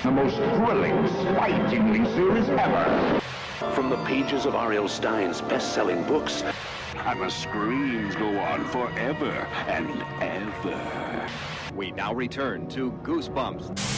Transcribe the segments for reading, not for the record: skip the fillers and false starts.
The most thrilling, spine-tingling series ever. From the pages of R.L. Stein's best-selling books, And the screams go on forever and ever. We now return to Goosebumps.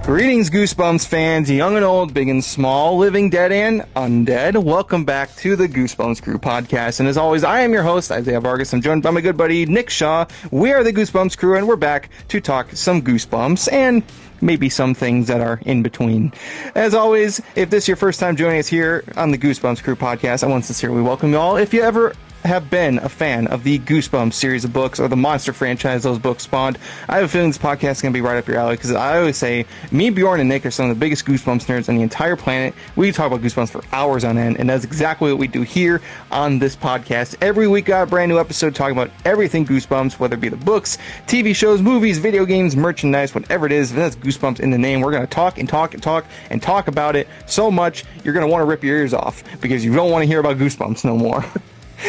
Greetings, Goosebumps fans, young and old, big and small, living dead and undead. Welcome back to the Goosebumps Crew Podcast. And as always, I am your host, Isaiah Vargas. I'm joined by my good buddy, Nick Shaw. We are the Goosebumps Crew, and we're back to talk some Goosebumps and maybe some things that are in between. As always, if this is your first time joining us here on the Goosebumps Crew Podcast, I want to sincerely welcome you all. If you ever have been a fan of the Goosebumps series of books or the monster franchise those books spawned, I have a feeling this podcast is going to be right up your alley, because I always say, me, Bjorn, and Nick are some of the biggest Goosebumps nerds on the entire planet. We talk about Goosebumps for hours on end, and that's exactly what we do here on this podcast. Every week, got a brand new episode talking about everything Goosebumps, whether it be the books, TV shows, movies, video games, merchandise, whatever it is. If that's Goosebumps in the name, we're going to talk and talk and talk and talk about it so much, you're going to want to rip your ears off, because you don't want to hear about Goosebumps no more.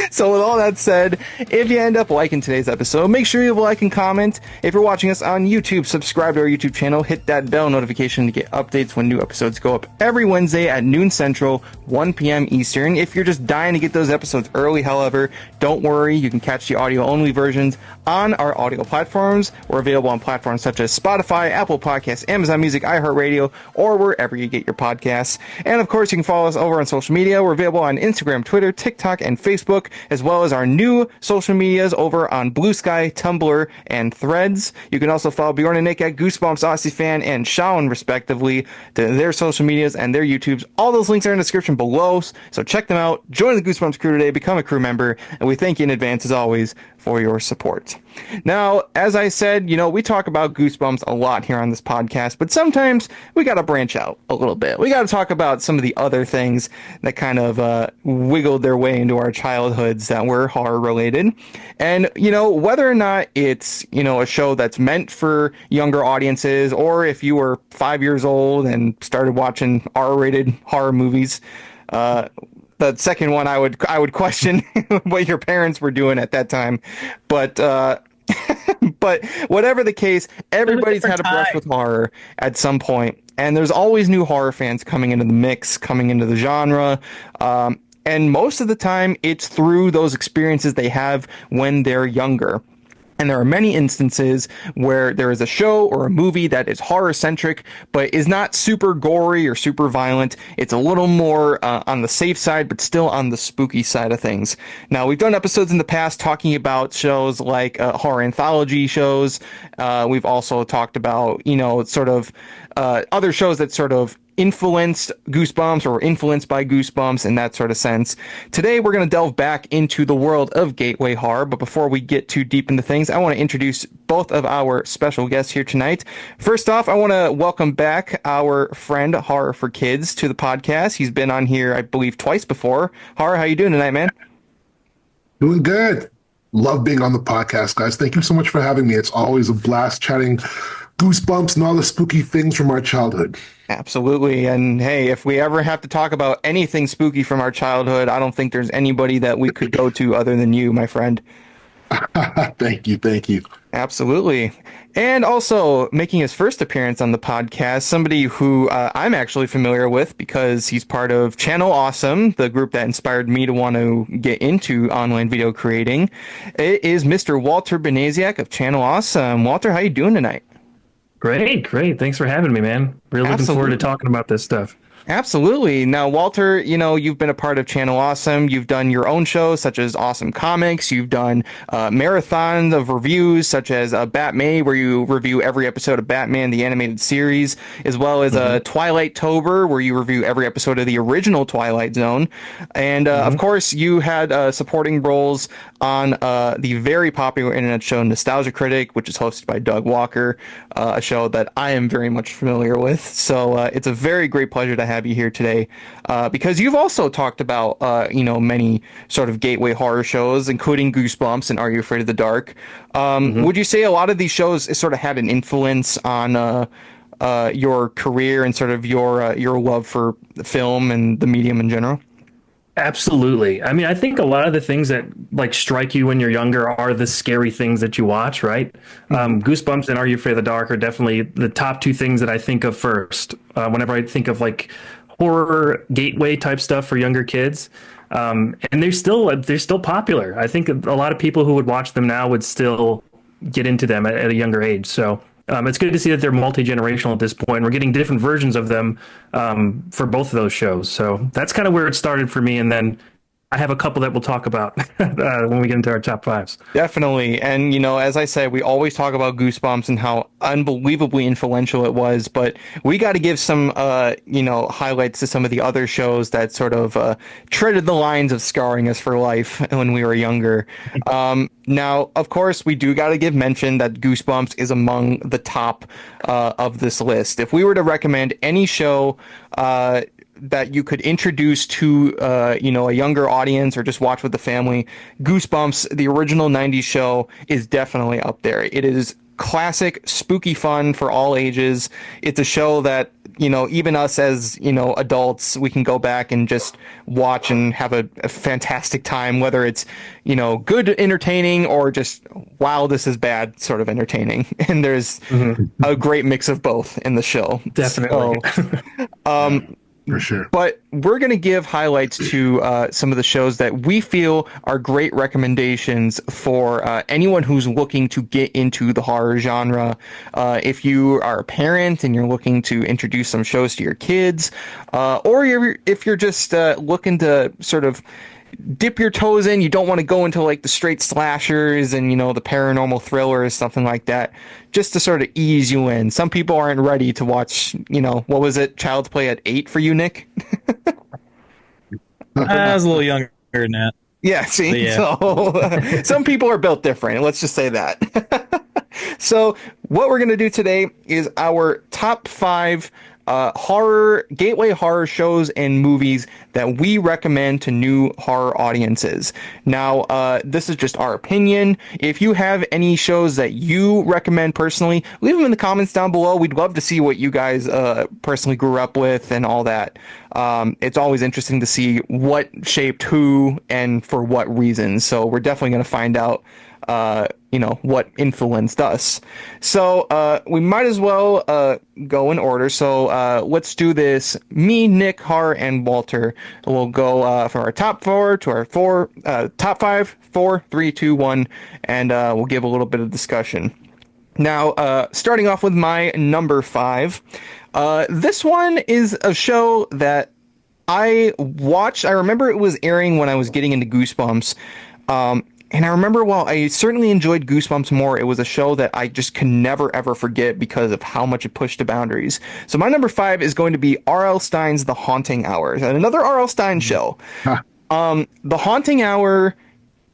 So with all that said, if you end up liking today's episode, make sure you like and comment. If you're watching us on YouTube, subscribe to our YouTube channel, hit that bell notification to get updates when new episodes go up every Wednesday at noon Central, 1 p.m. Eastern. If you're just dying to get those episodes early, however, don't worry, you can catch the audio-only versions on our audio platforms. We're available on platforms such as Spotify, Apple Podcasts, Amazon Music, iHeartRadio, or wherever you get your podcasts. And of course, you can follow us over on social media. We're available on Instagram, Twitter, TikTok, and Facebook, as well as our new social medias over on Blue Sky, Tumblr, and Threads. You can also follow Bjorn and Nick at Goosebumps Aussie Fan and Shawn, respectively, to their social medias and their YouTubes. All those links are in the description below, so check them out. Join the Goosebumps crew today, become a crew member, and we thank you in advance, as always, for your support. Now, as I said, we talk about Goosebumps a lot here on this podcast, but sometimes we got to branch out a little bit. We got to talk about some of the other things that kind of wiggled their way into our childhoods that were horror related. And, whether or not it's, a show that's meant for younger audiences, or if you were 5 years old and started watching R-rated horror movies, the second one, I would question what your parents were doing at that time, but but whatever the case, everybody's had a brush with horror at some point, and there's always new horror fans coming into the mix, coming into the genre, and most of the time, it's through those experiences they have when they're younger. And there are many instances where there is a show or a movie that is horror-centric, but is not super gory or super violent. It's a little more on the safe side, but still on the spooky side of things. Now, we've done episodes in the past talking about shows like horror anthology shows. We've also talked about, other shows that sort of influenced Goosebumps or were influenced by Goosebumps in that sort of sense. Today, we're going to delve back into the world of gateway horror, but before we get too deep into things, I want to introduce both of our special guests here tonight. First off, I want to welcome back our friend Horror4Kids to the podcast. He's been on here, I believe, twice before. Horror, how you doing tonight, man? Doing good. Love being on the podcast, guys. Thank you so much for having me. It's always a blast chatting Goosebumps and all the spooky things from our childhood. Absolutely. And hey, if we ever have to talk about anything spooky from our childhood, I don't think there's anybody that we could go to other than you, my friend. Thank you. Absolutely. And also making his first appearance on the podcast, somebody who I'm actually familiar with because he's part of Channel Awesome, the group that inspired me to want to get into online video creating. It is Mr. Walter Banasiak of Channel Awesome. Walter, how you doing tonight? Great. Thanks for having me, man. Really looking forward to talking about this stuff. Absolutely. Now, Walter, you've been a part of Channel Awesome. You've done your own shows such as Awesome Comics. You've done marathons of reviews such as Batman, where you review every episode of Batman, the animated series, as well as Twilight Tober, where you review every episode of the original Twilight Zone. And of course, you had supporting roles on the very popular internet show Nostalgia Critic, which is hosted by Doug Walker, a show that I am very much familiar with. So it's a very great pleasure to have you here today, because you've also talked about many sort of gateway horror shows, including Goosebumps and Are You Afraid of the Dark? Would you say a lot of these shows sort of had an influence on your career and sort of your love for film and the medium in general? Absolutely. I mean, I think a lot of the things that like strike you when you're younger are the scary things that you watch, right? Goosebumps and Are You Afraid of the Dark are definitely the top two things that I think of first whenever I think of like horror gateway type stuff for younger kids. And they're still popular. I think a lot of people who would watch them now would still get into them at a younger age. So it's good to see that they're multi-generational at this point. We're getting different versions of them for both of those shows. So that's kind of where it started for me. And then I have a couple that we'll talk about when we get into our top fives. Definitely. And, as I said, we always talk about Goosebumps and how unbelievably influential it was. But we got to give some, highlights to some of the other shows that sort of treaded the lines of scarring us for life when we were younger. Now, of course, we do got to give mention that Goosebumps is among the top of this list. If we were to recommend any show that you could introduce to a younger audience or just watch with the family, Goosebumps, the original 90s show, is definitely up there. It is classic, spooky fun for all ages. It's a show that, even us as, adults, we can go back and just watch and have a fantastic time, whether it's, good entertaining or just, wow, this is bad sort of entertaining. And there's a great mix of both in the show. Definitely. So, For sure. But we're going to give highlights to some of the shows that we feel are great recommendations for anyone who's looking to get into the horror genre. If you are a parent and you're looking to introduce some shows to your kids, or if you're just looking to sort of dip your toes in, you don't want to go into like the straight slashers and the paranormal thrillers, something like that, just to sort of ease you in. Some people aren't ready to watch, what was it, Child's Play at 8 for you, Nick? I was a little younger than that. Yeah, see? Yeah. So some people are built different. Let's just say that. So what we're going to do today is our top 5 gateway horror shows and movies that we recommend to new horror audiences. Now, this is just our opinion. If you have any shows that you recommend personally, leave them in the comments down below. We'd love to see what you guys personally grew up with and all that. It's always interesting to see what shaped who and for what reasons. So we're definitely going to find out what influenced us. So we might as well go in order. So let's do this. Me, Nick, Har, and Walter will go from our top 4 to our top 5, 4, 3, 2, 1, and we'll give a little bit of discussion. Now, starting off with my number 5. This one is a show that I watched. I remember it was airing when I was getting into Goosebumps. And I remember while I certainly enjoyed Goosebumps more, it was a show that I just can never, ever forget because of how much it pushed the boundaries. So my number 5 is going to be R.L. Stine's The Haunting Hour, another R.L. Stine show. The Haunting Hour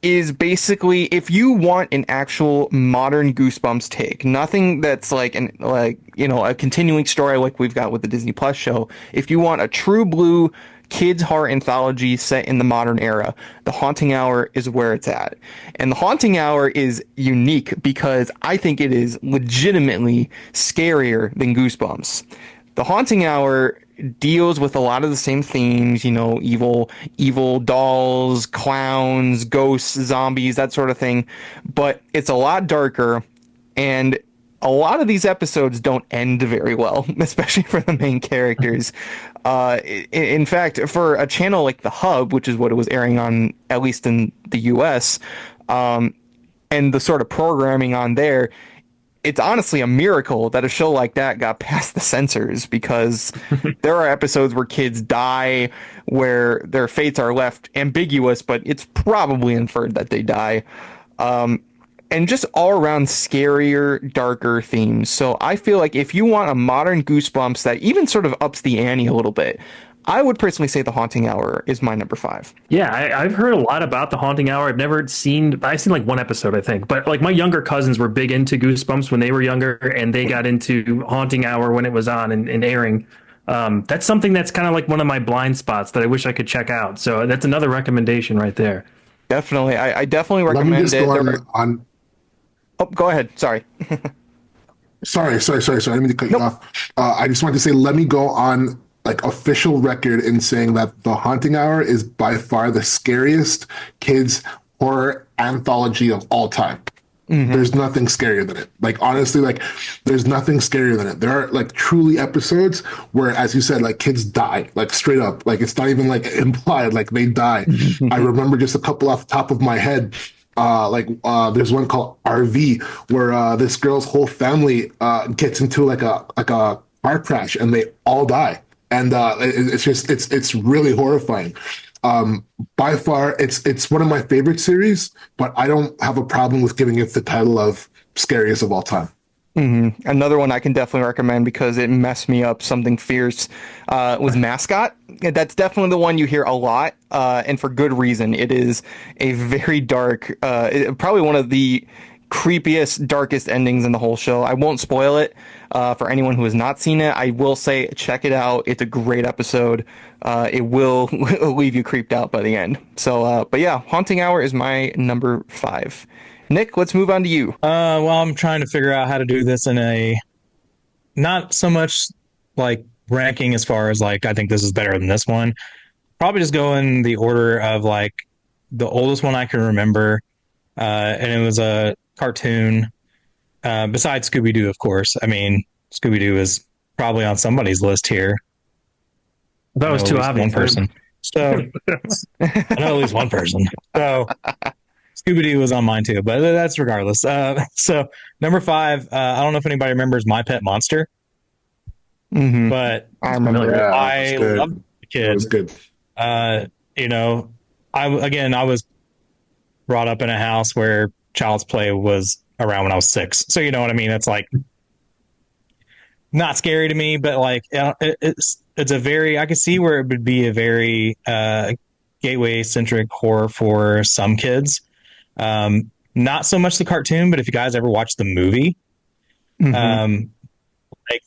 is basically, if you want an actual modern Goosebumps take, nothing that's like a continuing story like we've got with the Disney Plus show. If you want a true blue kids horror anthology set in the modern era, The Haunting Hour is where it's at. And The Haunting Hour is unique because I think it is legitimately scarier than Goosebumps. The Haunting Hour deals with a lot of the same themes, evil dolls, clowns, ghosts, zombies, that sort of thing, but it's a lot darker, and a lot of these episodes don't end very well, especially for the main characters. In fact, for a channel like The Hub, which is what it was airing on, at least in the US, and the sort of programming on there, it's honestly a miracle that a show like that got past the censors, because there are episodes where kids die, where their fates are left ambiguous, but it's probably inferred that they die. And just all around scarier, darker themes. So I feel like if you want a modern Goosebumps that even sort of ups the ante a little bit, I would personally say The Haunting Hour is my number 5. Yeah, I've heard a lot about The Haunting Hour. I've seen like one episode, I think. But like my younger cousins were big into Goosebumps when they were younger, and they got into Haunting Hour when it was on and airing. That's something that's kind of like one of my blind spots that I wish I could check out. So that's another recommendation right there. Definitely. I definitely recommend Let me just it. go on. Oh, go ahead. Sorry. Sorry. I didn't mean to cut you off. I just wanted to say, let me go on like official record in saying that The Haunting Hour is by far the scariest kids horror anthology of all time. Mm-hmm. There's nothing scarier than it. Like, honestly, like, there's nothing scarier than it. There are like truly episodes where, as you said, like kids die, like straight up. Like, it's not even like implied, like they die. I remember just a couple off the top of my head. There's one called RV where this girl's whole family gets into like a car crash and they all die. And it's really horrifying. By far, it's one of my favorite series, but I don't have a problem with giving it the title of scariest of all time. Mm-hmm. Another one I can definitely recommend because it messed me up something fierce was Mascot. That's definitely the one you hear a lot, and for good reason. It is a very dark, probably one of the creepiest, darkest endings in the whole show. I won't spoil it for anyone who has not seen it. I will say check it out. It's a great episode. It will leave you creeped out by the end. So, but yeah, Haunting Hour is my number 5. Nick, let's move on to you. Well, I'm trying to figure out how to do this in a not so much like ranking as far as like I think this is better than this one. Probably just go in the order of like the oldest one I can remember, and it was a cartoon. Besides Scooby-Doo, of course. I mean, Scooby-Doo is probably on somebody's list here. That was too obvious. One person. So I know at least one person. So Scooby-Doo was on mine too, but that's regardless. So number 5, I don't know if anybody remembers My Pet Monster, but I remember. Yeah, I loved the kid. It was good. I was brought up in a house where child's play was around when I was 6. So you know what I mean? It's like not scary to me, but like it's a very, I could see where it would be a very gateway centric horror for some kids. Not so much the cartoon, but if you guys ever watched the movie, like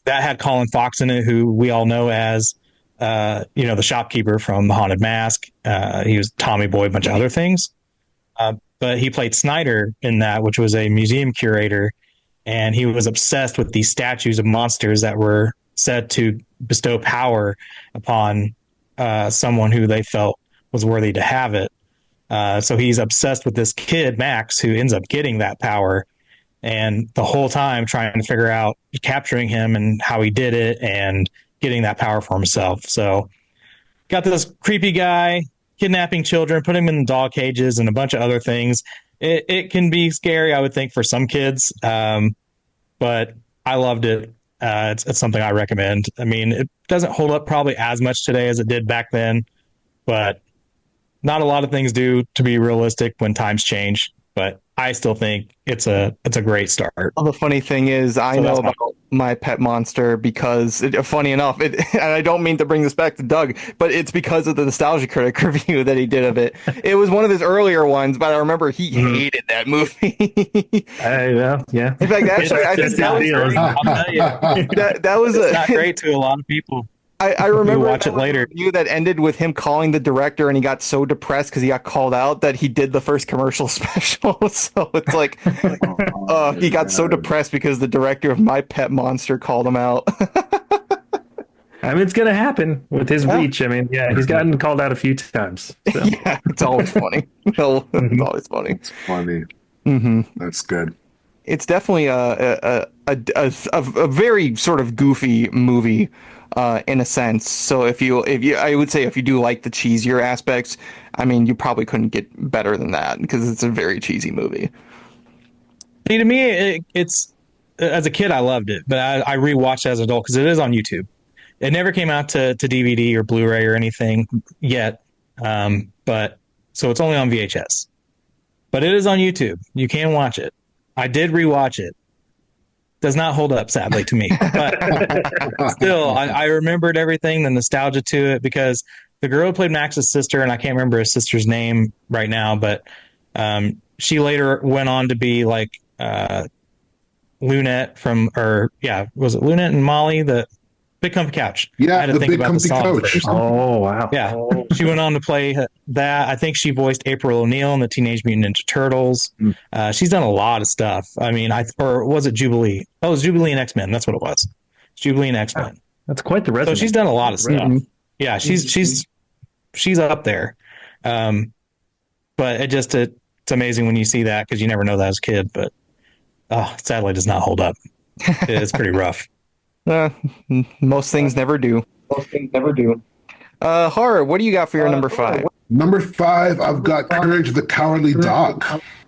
that had Colin Fox in it, who we all know as, the shopkeeper from The Haunted Mask. He was Tommy Boy, a bunch of other things. But he played Snyder in that, which was a museum curator. And he was obsessed with these statues of monsters that were said to bestow power upon someone who they felt was worthy to have it. So he's obsessed with this kid, Max, who ends up getting that power. And the whole time trying to figure out capturing him and how he did it and getting that power for himself. So got this creepy guy kidnapping children, putting them in dog cages and a bunch of other things. It can be scary, I would think, for some kids. But I loved it. It's something I recommend. I mean, it doesn't hold up probably as much today as it did back then, but not a lot of things do, to be realistic, when times change. But I still think it's a great start. Well, the funny thing is, I know about My Pet Monster because, funny enough, and I don't mean to bring this back to Doug, but it's because of the Nostalgia Critic review that he did of it. It was one of his earlier ones, but I remember he hated that movie. Yeah. In fact, actually, I think that was not great to a lot of people. I remember watch it later. Review that ended with him calling the director, and he got so depressed because he got called out that he did the first commercial special. So it's like he got so depressed because the director of My Pet Monster called him out. I mean, it's gonna happen with his reach. I mean, he's gotten called out a few times. So. Yeah, it's always funny. It's always funny. It's funny. That's good. It's definitely a very sort of goofy movie. In a sense. So I would say if you do like the cheesier aspects, I mean, you probably couldn't get better than that because it's a very cheesy movie. See, to me, it's as a kid, I loved it, but I rewatched it as an adult because it is on YouTube. It never came out to DVD or Blu-ray or anything yet, but so it's only on VHS. But it is on YouTube. You can watch it. I did rewatch it. Does not hold up, sadly, to me. But still, I remembered everything, the nostalgia to it, because the girl who played Max's sister, and I can't remember his sister's name right now, but she later went on to be like Lunette was it Lunette and Molly, the Big Comfy Couch? Yeah, I had to the think Big about Comfy the song Couch. first. Oh, wow. Yeah, she went on to play that. I think she voiced April O'Neil in the Teenage Mutant Ninja Turtles. She's done a lot of stuff. I mean, or was it Jubilee? Oh, it was Jubilee and X-Men. That's what it was. Jubilee and X-Men. That's quite the resume. So she's done a lot of stuff. Yeah, she's up there. But it's amazing when you see that, because you never know that as a kid. But sadly, it does not hold up. It's pretty rough. Most things never do. Horror, what do you got for your number 5? Number 5, I've got Courage the Cowardly Dog.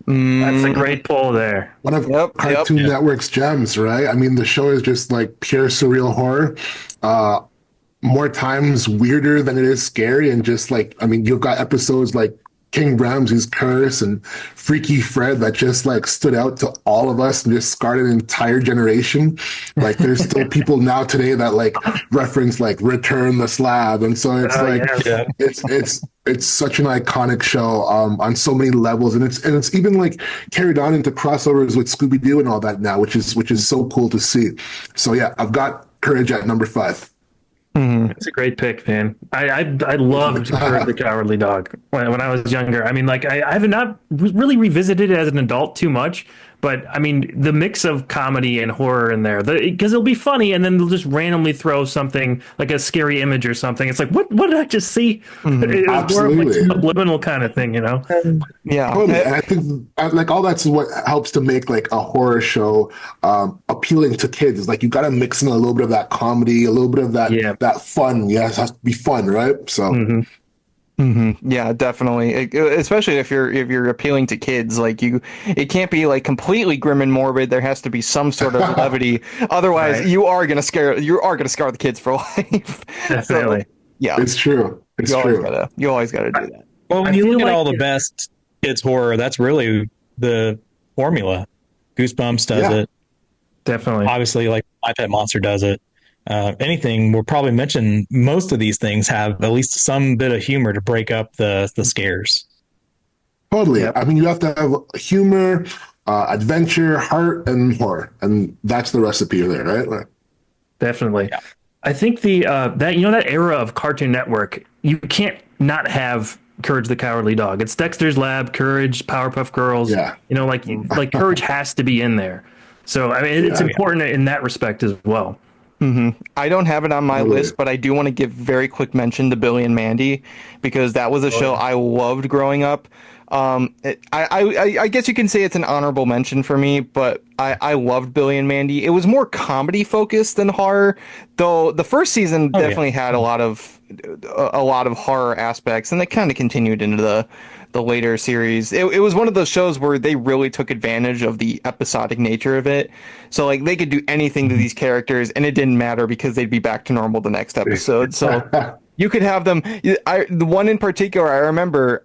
That's a great pull there. One of Cartoon Network's gems, right? I mean, the show is just like pure surreal horror. More times weirder than it is scary. And just like, I mean, you've got episodes like King Ramsey's Curse and Freaky Fred that just like stood out to all of us and just scarred an entire generation. Like there's still people now today that like reference like Return the Slab. And so it's it's such an iconic show on so many levels. And it's even like carried on into crossovers with Scooby-Doo and all that now, which is so cool to see. So yeah, I've got Courage at number 5. It's a great pick, man. I loved Courage the Cowardly Dog when I was younger. I mean, like I have not really revisited it as an adult too much, but I mean the mix of comedy and horror in there, because it'll be funny, and then they'll just randomly throw something like a scary image or something. It's like, what did I just see? It was more of like a subliminal kind of thing, you know? Yeah, totally. And I think like all that's what helps to make like a horror show appealing to kids. Is like you got to mix in a little bit of that comedy, a little bit of that fun. Yeah, it has to be fun, right? So. Yeah, definitely. Especially if you're appealing to kids, like it can't be like completely grim and morbid. There has to be some sort of levity. Otherwise, you are gonna scar the kids for life. Definitely. So, yeah, it's true. You always gotta do that. Well, when you look at all the best kids horror, that's really the formula. Goosebumps does it. Definitely. Obviously, like My Pet Monster does it. Anything we'll probably mention, most of these things have at least some bit of humor to break up the scares. Totally. Yep. I mean, you have to have humor, adventure, heart, and horror, and that's the recipe there, right? Definitely. Yeah. I think that era of Cartoon Network, you can't not have Courage the Cowardly Dog. It's Dexter's Lab, Courage, Powerpuff Girls. Yeah. You know, like Courage has to be in there. So I mean, it's important in that respect as well. I don't have it on my list, but I do want to give very quick mention to Billy and Mandy, because that was a show I loved growing up. I guess you can say it's an honorable mention for me, but I loved Billy and Mandy. It was more comedy focused than horror, though the first season definitely had a lot of horror aspects, and they kind of continued into the later series. It was one of those shows where they really took advantage of the episodic nature of it. So like they could do anything to these characters and it didn't matter, because they'd be back to normal the next episode. So you could have them. The one in particular I remember,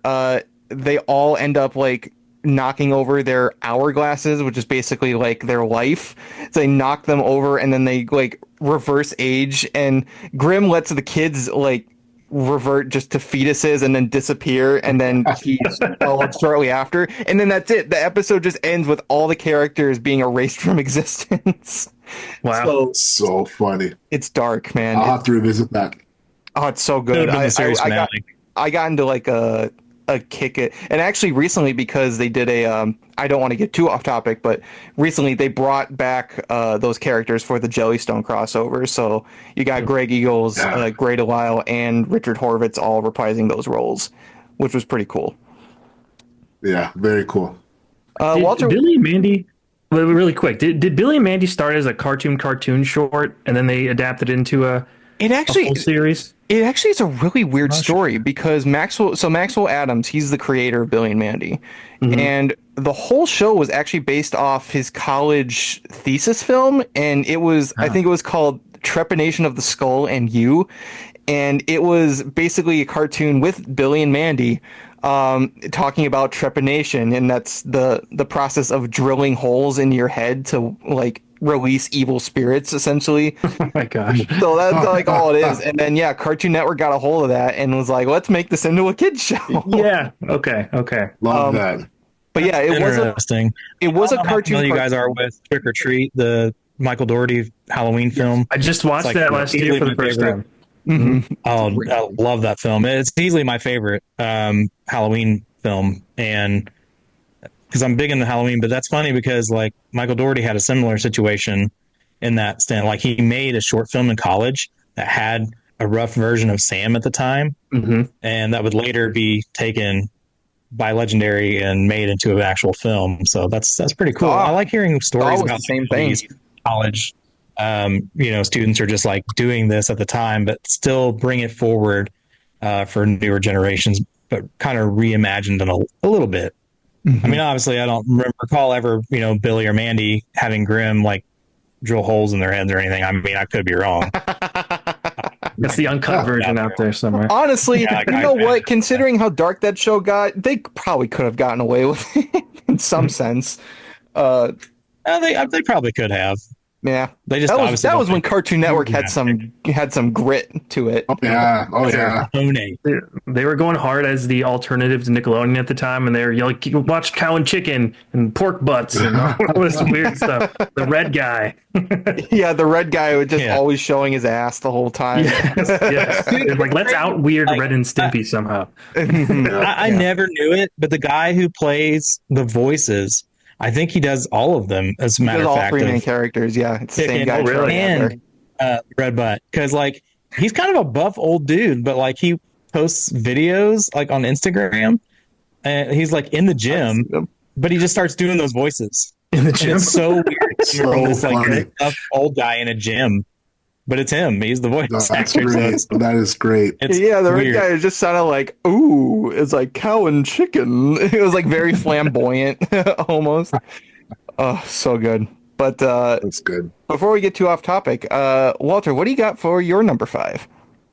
they all end up like knocking over their hourglasses, which is basically like their life. So they knock them over and then they like reverse age, and Grimm lets the kids like revert just to fetuses and then disappear, and then he's followed shortly after, and then that's it. The episode just ends with all the characters being erased from existence. Wow. So funny. It's dark, man. I'll have to revisit that. Oh, it's so good. I got into like a kick it, and actually recently, because they did I don't want to get too off topic, but recently they brought back those characters for the Jellystone crossover. So you got Greg Eagles, Grey Delisle, and Richard Horvitz all reprising those roles, which was pretty cool. Yeah, very cool. Walter, Billy and Mandy, really quick, did Billy and Mandy start as a cartoon short, and then they adapted into a It actually full series. It actually is a really weird story because Maxwell Adams, he's the creator of Billy and Mandy. And the whole show was actually based off his college thesis film. And it was, I think it was called Trepanation of the Skull and You. And it was basically a cartoon with Billy and Mandy talking about trepanation. And that's the process of drilling holes in your head to like release evil spirits, essentially. Oh my gosh. So that's like all it is. And then Cartoon Network got a hold of that and was like, let's make this into a kids show. Yeah. Okay. Love that. But yeah, it was interesting. It was a cartoon. How you guys are with Trick or Treat, the Michael Dougherty Halloween film. I just watched that last year for the first time. Oh, I love that film. It's easily my favorite Halloween film, and because I'm big into Halloween. But that's funny because like Michael Dougherty had a similar situation in that stand. Like he made a short film in college that had a rough version of Sam at the time, and that would later be taken by Legendary and made into an actual film. So that's pretty cool. I like hearing stories about the same thing. College students are just like doing this at the time, but still bring it forward for newer generations, but kind of reimagined it a little bit. I mean, obviously I don't recall ever, Billy or Mandy having Grimm like drill holes in their heads or anything. I mean, I could be wrong. That's the uncut version out there somewhere. Honestly, you know what? Considering how dark that show got, they probably could have gotten away with it in some sense. They probably could have. Yeah, they just that was when Cartoon Network had some grit to it. Oh yeah. They were going hard as the alternative to Nickelodeon at the time, and they were like, you watch Cow and Chicken and Pork Butts and all this weird stuff. The red guy. Yeah, the red guy was just always showing his ass the whole time. Yes. Like, let's out weird Red and Stimpy somehow. I never knew it, but the guy who plays the voices, I think he does all of them. As a matter of fact, all three main characters. Yeah, it's the same guy. Really? And Red Butt, because like he's kind of a buff old dude, but like he posts videos like on Instagram, and he's like in the gym, but he just starts doing those voices in the gym. And it's so weird. So this funny. like buff old guy in a gym, but it's him. He's the voice actor. Great. That is great. The red guy just sounded like, ooh, it's like Cow and Chicken. It was like very flamboyant, almost. Oh, so good. But that's good. Before we get too off topic, Walter, what do you got for your number 5?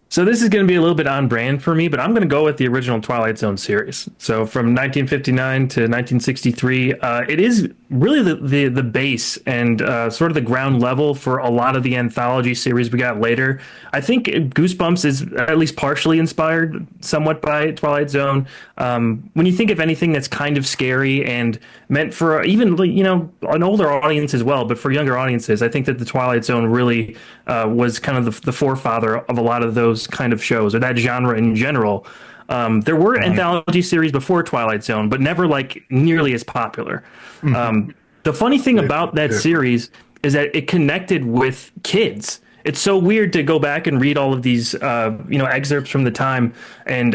So this is going to be a little bit on brand for me, but I'm going to go with the original Twilight Zone series. So from 1959 to 1963, it is really the base and sort of the ground level for a lot of the anthology series we got later. I think Goosebumps is at least partially inspired somewhat by Twilight Zone. When you think of anything that's kind of scary and meant for even, an older audience as well, but for younger audiences, I think that the Twilight Zone really was kind of the forefather of a lot of those kind of shows, or that genre in general. There were anthology series before Twilight Zone, but never like nearly as popular. The funny thing about that series is that it connected with kids. It's so weird to go back and read all of these, excerpts from the time and,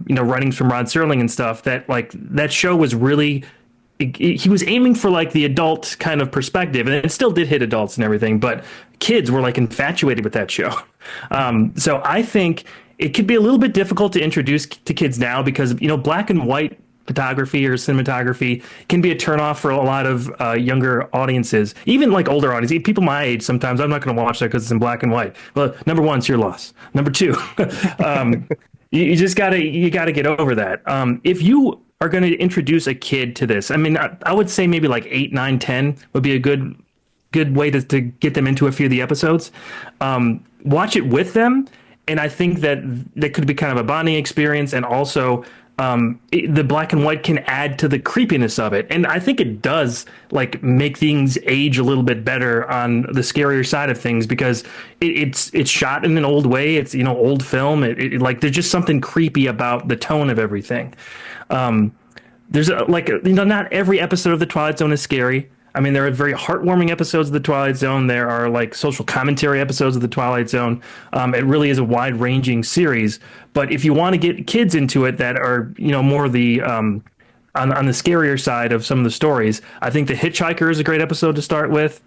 writings from Rod Serling and stuff, that like that show was really, he was aiming for like the adult kind of perspective, and it still did hit adults and everything, but kids were like infatuated with that show. So I think it could be a little bit difficult to introduce to kids now because, black and white photography or cinematography can be a turnoff for a lot of younger audiences, even like older audiences, people my age. Sometimes I'm not going to watch that because it's in black and white. Well, number one, it's your loss. Number two, you just gotta get over that. If you are going to introduce a kid to this, I mean, I would say maybe like 8, 9, 10 would be a good way to get them into a few of the episodes. Watch it with them, and I think that could be kind of a bonding experience, and also the black and white can add to the creepiness of it. And I think it does like make things age a little bit better on the scarier side of things, because it's shot in an old way. It's, old film. Like there's just something creepy about the tone of everything. There's not every episode of the Twilight Zone is scary. I mean, there are very heartwarming episodes of the Twilight Zone. There are like social commentary episodes of the Twilight Zone. It really is a wide-ranging series. But if you want to get kids into it that are, more the on the scarier side of some of the stories, I think The Hitchhiker is a great episode to start with.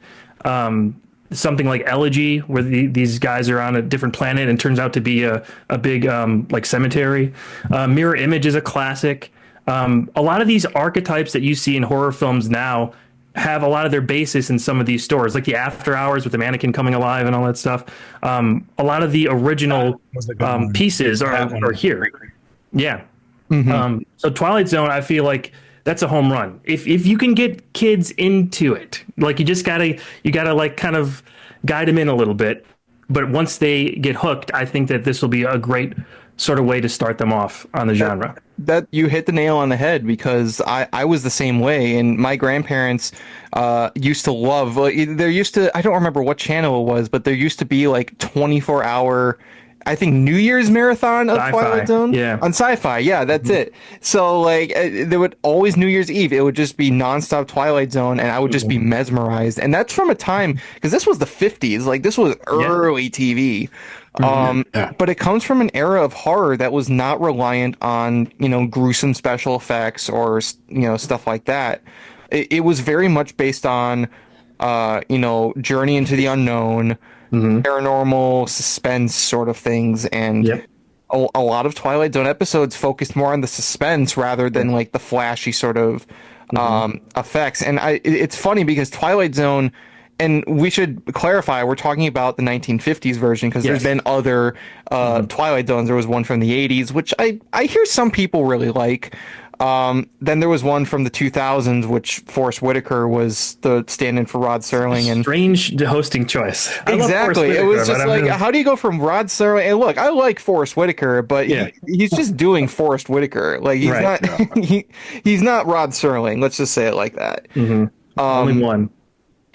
something like Elegy, where these guys are on a different planet and turns out to be a big like cemetery. Mirror Image is a classic. A lot of these archetypes that you see in horror films now have a lot of their basis in some of these stories, like the After Hours with the mannequin coming alive and all that stuff. A lot of the original pieces are here. Yeah. So Twilight Zone, I feel like that's a home run. If you can get kids into it, like you gotta like kind of guide them in a little bit. But once they get hooked, I think that this will be a great sort of way to start them off on the genre. That you hit the nail on the head, because I was the same way, and my grandparents used to love, there used to, I don't remember what channel it was, but there used to be like 24-hour, I think, New Year's marathon of Sci-Fi. Twilight Zone. Yeah. On Sci-Fi. Yeah, that's it. So like there would always New Year's Eve, it would just be nonstop Twilight Zone, and I would just be mesmerized. And that's from a time, because this was the 50s, like this was early TV. But it comes from an era of horror that was not reliant on, gruesome special effects or, stuff like that. It was very much based on, journey into the unknown, paranormal suspense sort of things. And a lot of Twilight Zone episodes focused more on the suspense rather than like the flashy sort of effects. And it's funny because Twilight Zone, and we should clarify, we're talking about the 1950s version, because there's been other Twilight Zones. There was one from the 80s, which I hear some people really like. Then there was one from the 2000s, which Forrest Whitaker was the stand-in for Rod Serling. And strange hosting choice. Exactly. It was just like, how do you go from Rod Serling? And look, I like Forrest Whitaker, but he's just doing Forrest Whitaker. Like he's not he's not Rod Serling. Let's just say it like that. Only one.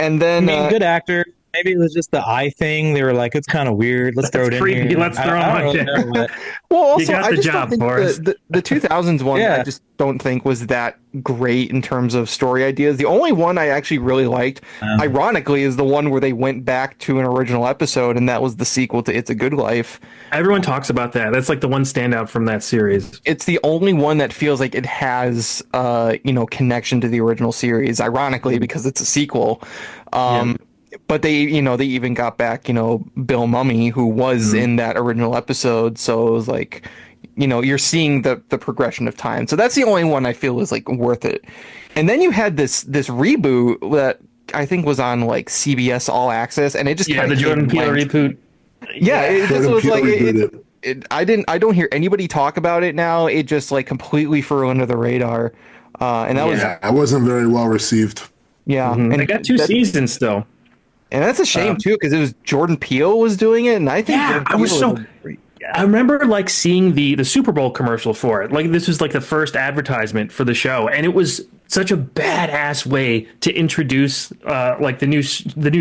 And then good actor. Maybe it was just the eye thing. They were like, it's kind of weird. Let's throw it in creepy. here. Let's throw him on there. Well, also, you got the job, Forrest. The 2000s one, I just don't think was that great in terms of story ideas. The only one I actually really liked, ironically, is the one where they went back to an original episode, and that was the sequel to It's a Good Life. Everyone talks about that. That's like the one standout from that series. It's the only one that feels like it has, connection to the original series, ironically, because it's a sequel. But they even got back, Bill Mummy, who was in that original episode. So it was like, you're seeing the progression of time. So that's the only one I feel is like worth it. And then you had this reboot that I think was on like CBS All Access, and it just the Jordan Peele reboot. It just was like I don't hear anybody talk about it now. It just like completely flew under the radar, and that it wasn't very well received. Yeah, and they got 2 seasons still. And that's a shame too, because it was Jordan Peele was doing it, and I think I remember like seeing the Super Bowl commercial for it. Like this was like the first advertisement for the show, and it was such a badass way to introduce like the new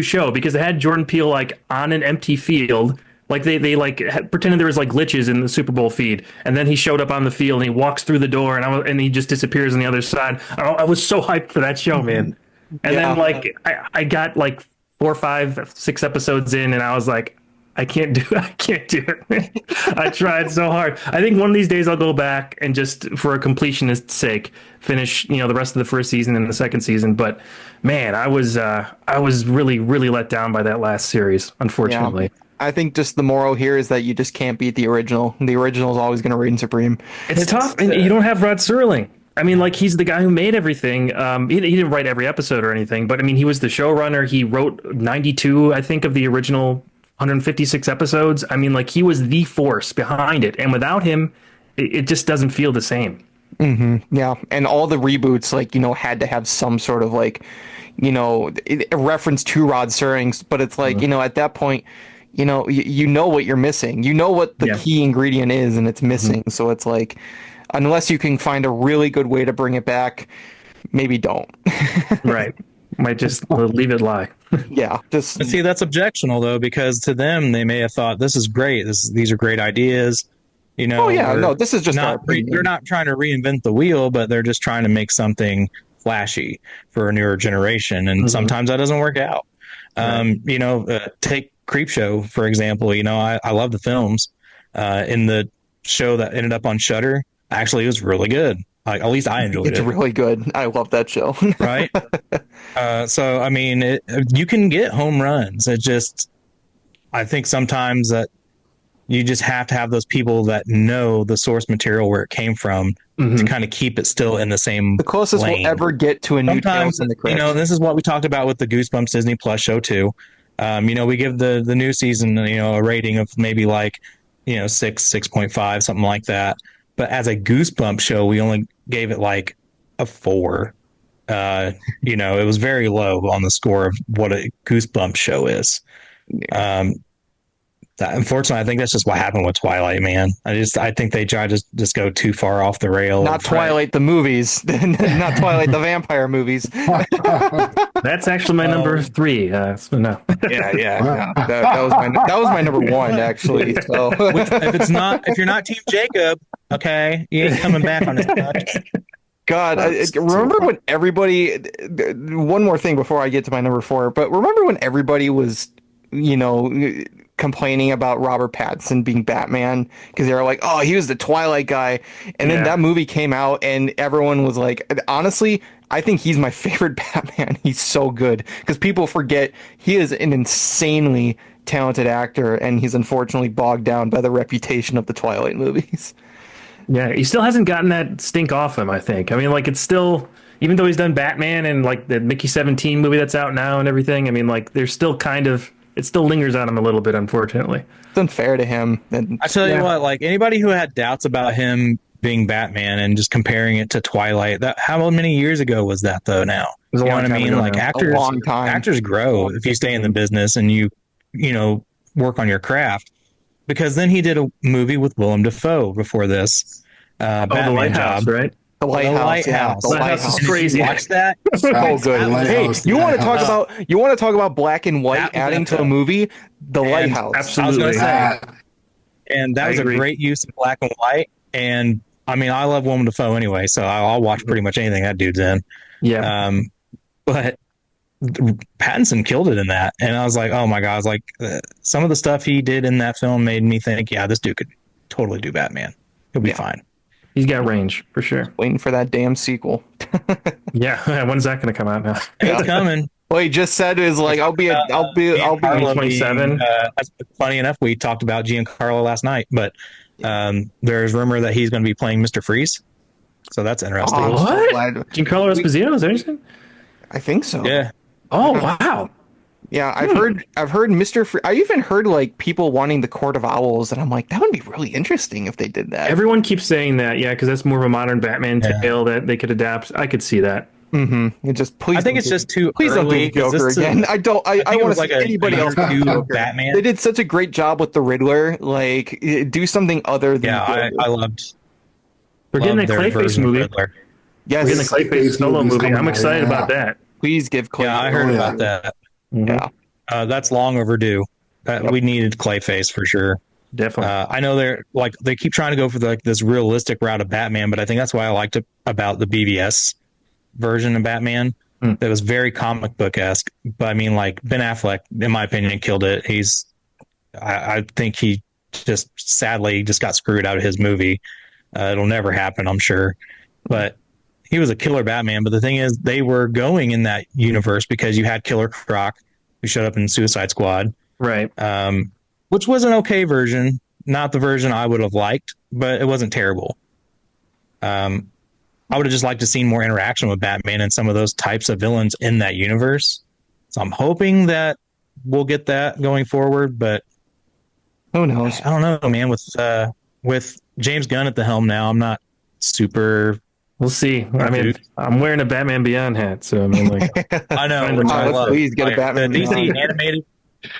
show, because it had Jordan Peele like on an empty field. Like they like pretended there was like glitches in the Super Bowl feed, and then he showed up on the field and he walks through the door and he just disappears on the other side. I was so hyped for that show, man. And then like I got like 4, 5, 6 episodes in, and I was like, I can't do it. I tried so hard. I think one of these days I'll go back and just for a completionist's sake finish, the rest of the first season and the second season. But man, I was really, really let down by that last series, unfortunately. Yeah. I think just the moral here is that you just can't beat the original. The original is always going to reign supreme. It's tough, and you don't have Rod Serling. I mean, like, he's the guy who made everything. He didn't write every episode or anything, but I mean, he was the showrunner. He wrote 92, I think, of the original 156 episodes. I mean, like, he was the force behind it. And without him, it just doesn't feel the same. Yeah. And all the reboots, like, had to have some sort of, like, a reference to Rod Serling. But it's like, at that point, you know what you're missing. You know what the key ingredient is, and it's missing. So it's like, unless you can find a really good way to bring it back, maybe don't. Right. Might just leave it lie. Yeah. But see, that's objectionable, though, because to them, they may have thought, this is great. These are great ideas. Oh, yeah. No, this is just they're not trying to reinvent the wheel, but they're just trying to make something flashy for a newer generation. And sometimes that doesn't work out. Take Creepshow, for example. I love the films. In the show that ended up on Shudder, actually, it was really good. Like, at least I enjoyed It's it. really good. I love that show. Right? So, I mean, you can get home runs. It just, I think sometimes that you just have to have those people that know the source material where it came from to kind of keep it still in the same The closest lane. we'll ever get to a new Sometimes, Tales in the Crypt. this is what we talked about with the Goosebumps Disney Plus show too. We give the new season, a rating of maybe like, 6.5, something like that. But as a Goosebumps show, we only gave it like a 4. It was very low on the score of what a Goosebumps show is. Unfortunately, I think that's just what happened with Twilight, man. I think they tried to just go too far off the rail. Not Twilight the movies, not Twilight the vampire movies. That's actually my number 3. So no. Yeah. That was my number 1 actually. So if you're not Team Jacob, okay, you ain't coming back on this podcast. God, remember when everybody? One more thing before I get to my number 4, but remember when everybody was, complaining about Robert Pattinson being Batman because they were like, oh, he was the Twilight guy, and then that movie came out and everyone was like, honestly, I think he's my favorite Batman. He's so good because people forget he is an insanely talented actor and he's unfortunately bogged down by the reputation of the Twilight movies. Yeah, he still hasn't gotten that stink off him, I think. I mean, like, it's still, even though he's done Batman and like the Mickey 17 movie that's out now and everything, I mean, like, there's still it still lingers on him a little bit, unfortunately. It's unfair to him. And I tell you what, like, anybody who had doubts about him being Batman and just comparing it to Twilight, how many years ago was that though now? It was a long time ago Like, now. actors grow if you stay in the business and you work on your craft. Because then he did a movie with Willem Dafoe before this. Batman The Lighthouse, job. right? The Lighthouse. The Lighthouse is crazy. Watch that. So good. Hey, you want to talk about black and white That was adding to a NFL. movie? The Lighthouse. Absolutely. I was gonna say, and that was agree. a great use of black and white. And I mean, I love Willem Dafoe anyway, so I'll watch pretty much anything that dude's in. Yeah. But Pattinson killed it in that, and I was like, oh my god! I was like, some of the stuff he did in that film made me think, yeah, this dude could totally do Batman. He'll be fine. He's got range for sure. Waiting for that damn sequel. Yeah. When's that going to come out now? It's coming. Well, he just said is like, I'll be 27. Funny enough, we talked about Giancarlo last night, but there's rumor that he's going to be playing Mr. Freeze, so that's interesting. Oh, What? glad- Giancarlo Esposito, is that what you said? I think so. Yeah, Oh, wow. Yeah, I've heard I even heard like people wanting the Court of Owls, and I'm like, that would be really interesting if they did that. Everyone keeps saying that, yeah, because that's more of a modern Batman tale that they could adapt. I could see that. It just please. I think it's just too Please don't do early. the Joker again. I want to see anybody else do Joker. Batman. They did such a great job with the Riddler. Like, do something other than Yeah, I loved. We're getting a their Clayface version of movie. Riddler. Yes, We're getting a Clayface solo movie's movie. coming I'm out, excited yeah. about that. please give Clay. Yeah, I heard about that. Yeah, That's long overdue. We needed Clayface for sure. Definitely. I know they keep trying to go for this realistic route of Batman, but I think that's why I liked it about the BVS version of Batman. That was very comic book esque. But I mean, like, Ben Affleck, in my opinion, killed it. I think he just sadly just got screwed out of his movie. It'll never happen, I'm sure. But he was a killer Batman. But the thing is, they were going in that universe because you had Killer Croc, who showed up in Suicide Squad. Right. Which was an okay version, not the version I would have liked, but it wasn't terrible. I would have just liked to see more interaction with Batman and some of those types of villains in that universe. So I'm hoping that we'll get that going forward, but who knows? I don't know, man. With James Gunn at the helm now, I'm not super. We'll see. I mean, I'm wearing a Batman Beyond hat, so I mean, like, I know, which I love. Please get a Batman the DC Beyond. animated,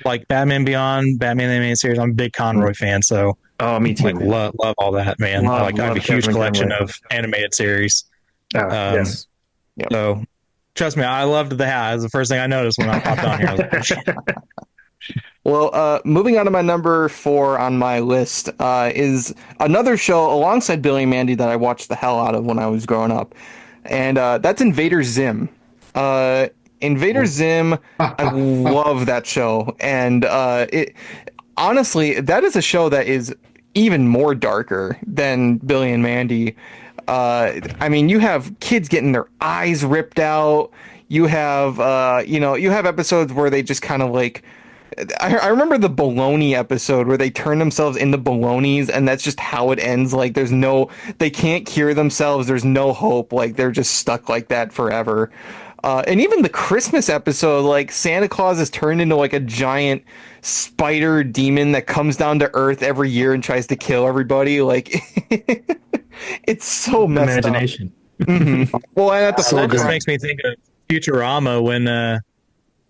like Batman Beyond, Batman animated series. I'm a big Conroy fan, so me too. like man. love all that, man. Love I have a huge Kevin collection Conroy. of animated series. Yes. So trust me, I loved the hat. It was the first thing I noticed when I popped on here. I was like, oh, shit. Well, moving on to my number 4 on my list is another show alongside Billy and Mandy that I watched the hell out of when I was growing up, and that's Invader Zim. Invader Zim, I love that show, and it honestly, that is a show that is even more darker than Billy and Mandy. I mean, you have kids getting their eyes ripped out. You have, you have episodes where they just kind of like, I remember the bologna episode where they turn themselves into bolognas, and that's just how it ends. Like, they can't cure themselves. There's no hope. Like, they're just stuck like that forever. And even the Christmas episode, like, Santa Claus is turned into like a giant spider demon that comes down to Earth every year and tries to kill everybody. Like, it's so messed Imagination. up. Mm-hmm. Well, and at the that just makes me think of Futurama when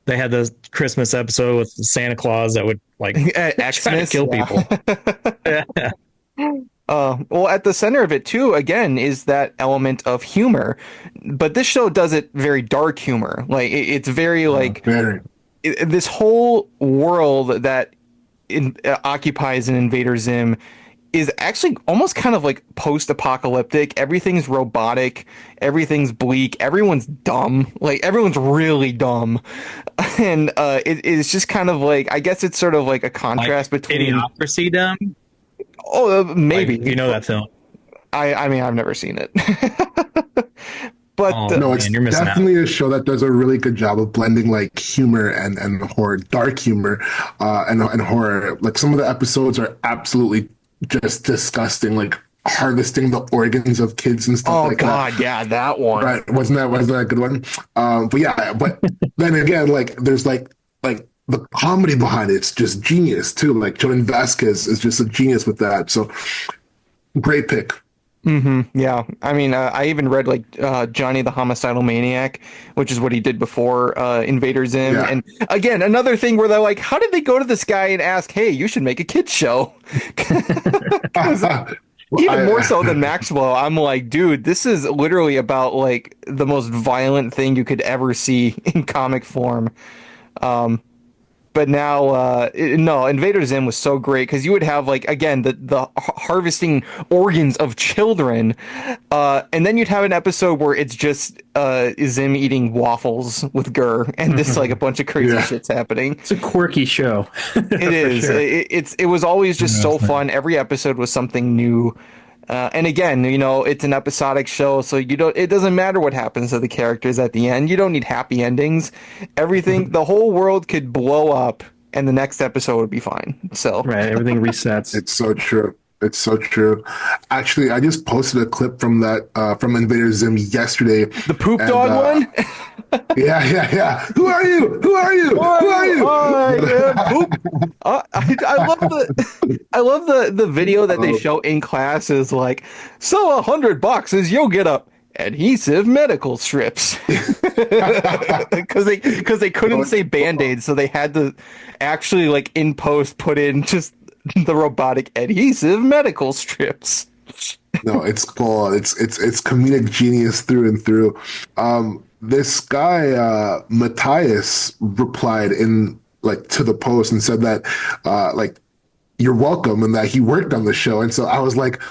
they had the Christmas episode with Santa Claus that would like try to kill people. Yeah. Well, at the center of it too, again, is that element of humor, but this show does it very dark humor. Like it's very like this whole world that occupies an Invader Zim is actually almost kind of like post-apocalyptic. Everything's robotic, everything's bleak, everyone's dumb. Like everyone's really dumb, and it is just kind of like, I guess it's sort of like a contrast between Idiocracy dumb. Oh, maybe. Like, you know that film? I mean, I've never seen it. But no, it's definitely a show that does a really good job of blending like humor and horror, dark humor, and horror. Like some of the episodes are absolutely just disgusting, like harvesting the organs of kids and stuff like that. Oh God, yeah, that one. Right? Wasn't that a good one? But then again, like there's like the comedy behind it's just genius too. Like Jordan Vasquez is just a genius with that. So great pick. Mm-hmm. Yeah. I mean, I even read like Johnny the Homicidal Maniac, which is what he did before Invader Zim. Yeah. And again, another thing where they're like, how did they go to this guy and ask, hey, you should make a kid's show? Even more so than Maxwell, I'm like, dude, this is literally about like the most violent thing you could ever see in comic form. But now, no, Invader Zim was so great because you would have like, again, the harvesting organs of children, and then you'd have an episode where it's just Zim eating waffles with Gurr, and this like a bunch of crazy shit's happening. It's a quirky show. It is. Sure. It was always just so fun. Every episode was something new. And again, it's an episodic show, so it doesn't matter what happens to the characters at the end. You don't need happy endings. Everything, the whole world could blow up and the next episode would be fine. So right, everything resets. It's so true. It's so true. Actually, I just posted a clip from that from Invader Zim yesterday. The poop dog one? Yeah. Who are you? Who are you? Who are you? I love the video that they show in class is like, so $100 you'll get a adhesive medical strips because they couldn't say Band-Aids, so they had to actually like in post put in just the robotic adhesive medical strips. No, it's cool. It's comedic genius through and through. This guy Matthias replied in like to the post and said that like you're welcome and that he worked on the show. And so I was like,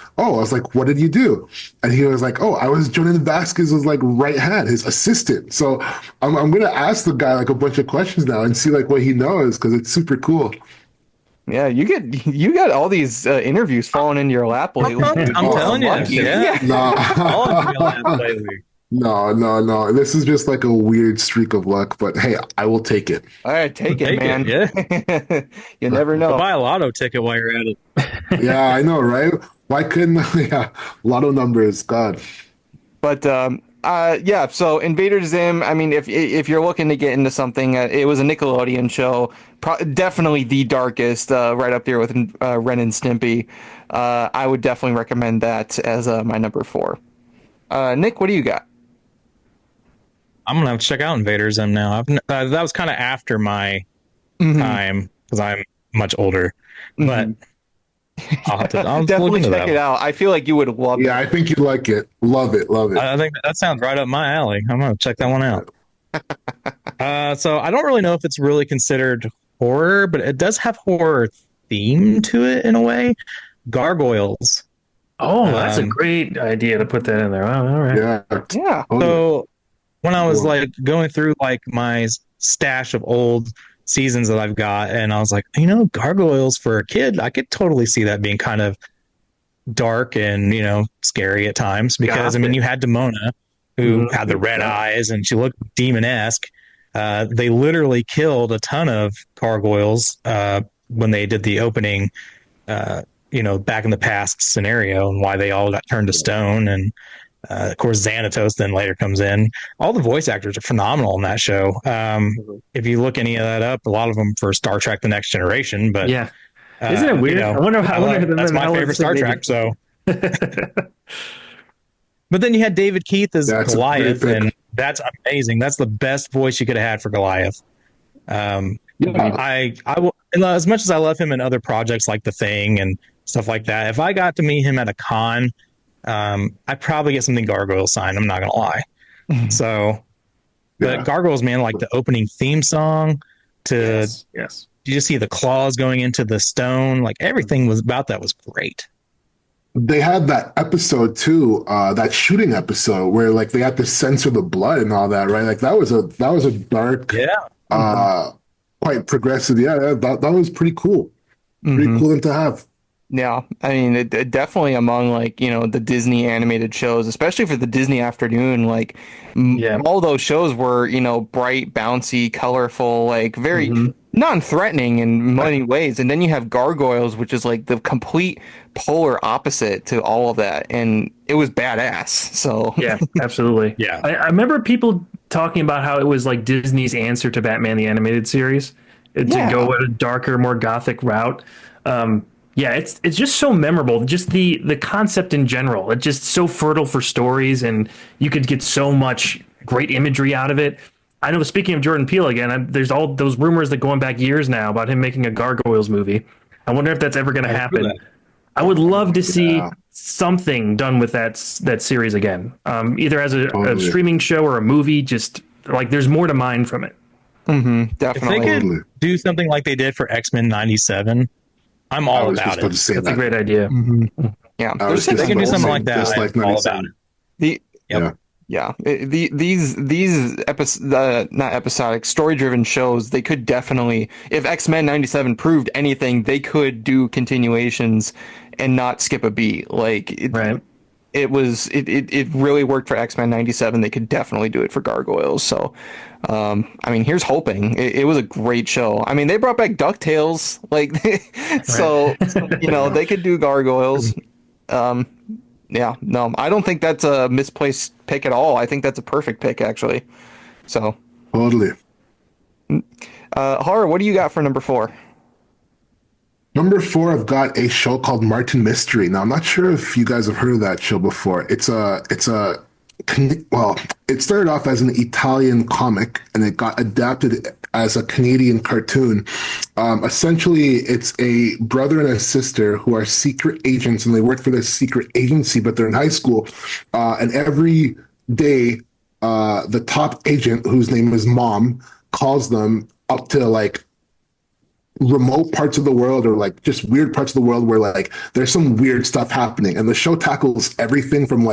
what did you do? And he was like, I was Jordan Vasquez's like right hand, his assistant. So I'm gonna ask the guy like a bunch of questions now and see like what he knows because it's super cool. Yeah, you got all these interviews falling in your lap lately. I'm telling you, yeah. No. This is just like a weird streak of luck, but hey, I will take it. All right, take it, man. Yeah. You never know. Buy a lotto ticket while you're at it. Yeah, I know, right? Why couldn't lotto numbers, God. But so Invader Zim, I mean, if you're looking to get into something, it was a Nickelodeon show, definitely the darkest, right up there with Ren and Stimpy. I would definitely recommend that as my number 4. Nick, what do you got? I'm gonna have to check out Invader Zim now. That was kind of after my time because I'm much older, but I'll definitely check it out. I feel like you would love it. Yeah, I think you'd like it. Love it. I think that sounds right up my alley. I'm gonna check that one out. So I don't really know if it's really considered horror, but it does have horror theme to it in a way. Gargoyles. Oh, that's a great idea to put that in there. Oh, all right. Yeah. So when I was like going through like my stash of old seasons that I've got, and I was like, Gargoyles for a kid, I could totally see that being kind of dark and, scary at times because, you had Demona, who had the red eyes and she looked demon-esque. They literally killed a ton of gargoyles when they did the opening, back in the past scenario, and why they all got turned to stone. And of course, Xanatos then later comes in. All the voice actors are phenomenal in that show. If you look any of that up, a lot of them for Star Trek: The Next Generation. But yeah, isn't it weird? I wonder that's my favorite Star Trek. So, but then you had David Keith as Goliath, and that's amazing. That's the best voice you could have had for Goliath. I will, as much as I love him in other projects like The Thing and stuff like that. If I got to meet him at a con, I'd probably get something Gargoyle signed. I'm not gonna lie. So, but Gargoyles, man, like the opening theme song to yes. You just see the claws going into the stone. Like everything was about that was great. They had that episode too, that shooting episode where like they had to censor the blood and all that, right? Like that was a dark, quite progressive. Yeah, that was pretty cool. Pretty cool thing to have. Yeah, I mean, it definitely among the Disney animated shows, especially for the Disney afternoon, all those shows were, bright, bouncy, colorful, like very non-threatening in many ways. And then you have Gargoyles, which is like the complete polar opposite to all of that. And it was badass. So yeah, absolutely. Yeah. I remember people talking about how it was like Disney's answer to Batman the Animated Series to go with a darker, more gothic route. Yeah, it's just so memorable. Just the concept in general. It's just so fertile for stories, and you could get so much great imagery out of it. I know, speaking of Jordan Peele again, there's all those rumors that going back years now about him making a Gargoyles movie. I wonder if that's ever going to happen. I would love to see something done with that series again, either as a streaming show or a movie. Just like there's more to mine from it. Definitely. If they could do something like they did for X-Men '97. I'm all about it. That's a great idea. Yeah, they can do something like that. I'm all about it. These not episodic, story-driven shows, they could definitely, if X-Men '97 proved anything, they could do continuations and not skip a beat. It really worked for X-Men '97. They could definitely do it for Gargoyles. So, here's hoping. It was a great show. I mean, they brought back DuckTales, they could do Gargoyles. No, I don't think that's a misplaced pick at all. I think that's a perfect pick, actually. So, totally. Horror, what do you got for number 4? Number 4, I've got a show called Martin Mystery. Now, I'm not sure if you guys have heard of that show before. It started off as an Italian comic, and it got adapted as a Canadian cartoon. Essentially, it's a brother and a sister who are secret agents, and they work for this secret agency, but they're in high school. And every day, the top agent, whose name is Mom, calls them up to remote parts of the world or just weird parts of the world where there's some weird stuff happening, and the show tackles everything from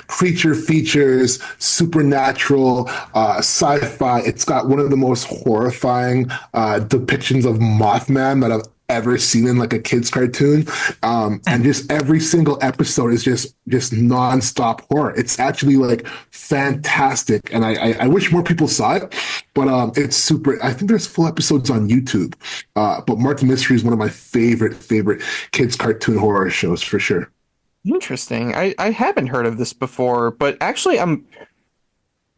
creature features, supernatural, sci-fi. It's got one of the most horrifying depictions of Mothman that I've ever seen in a kid's cartoon, and just every single episode is just nonstop horror. It's actually fantastic, and I wish more people saw it, but it's super. I think there's full episodes on YouTube, but Martin Mystery is one of my favorite kids cartoon horror shows for sure. Interesting. I haven't heard of this before, but actually I'm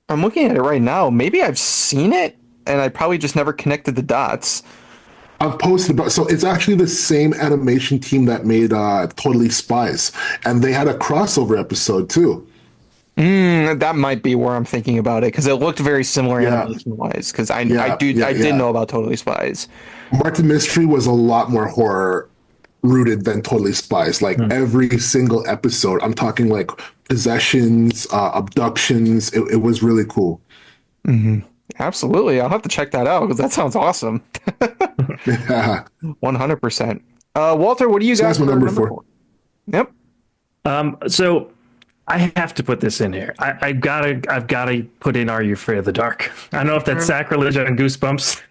looking at it right now. Maybe I've seen it, and I probably just never connected the dots. I've posted about, so it's actually the same animation team that made Totally Spies, and they had a crossover episode too. That might be where I'm thinking about it, because it looked very similar animation-wise. Because I did know about Totally Spies. Martin Mystery was a lot more horror rooted than Totally Spies. Every single episode, I'm talking possessions, abductions. It was really cool. Absolutely. I'll have to check that out because that sounds awesome. Yeah. 100%. Walter, what do you got for number 4? Yep. So I have to put this in here. I've got to put in Are You Afraid of the Dark? I don't know if that's sacrilege on Goosebumps.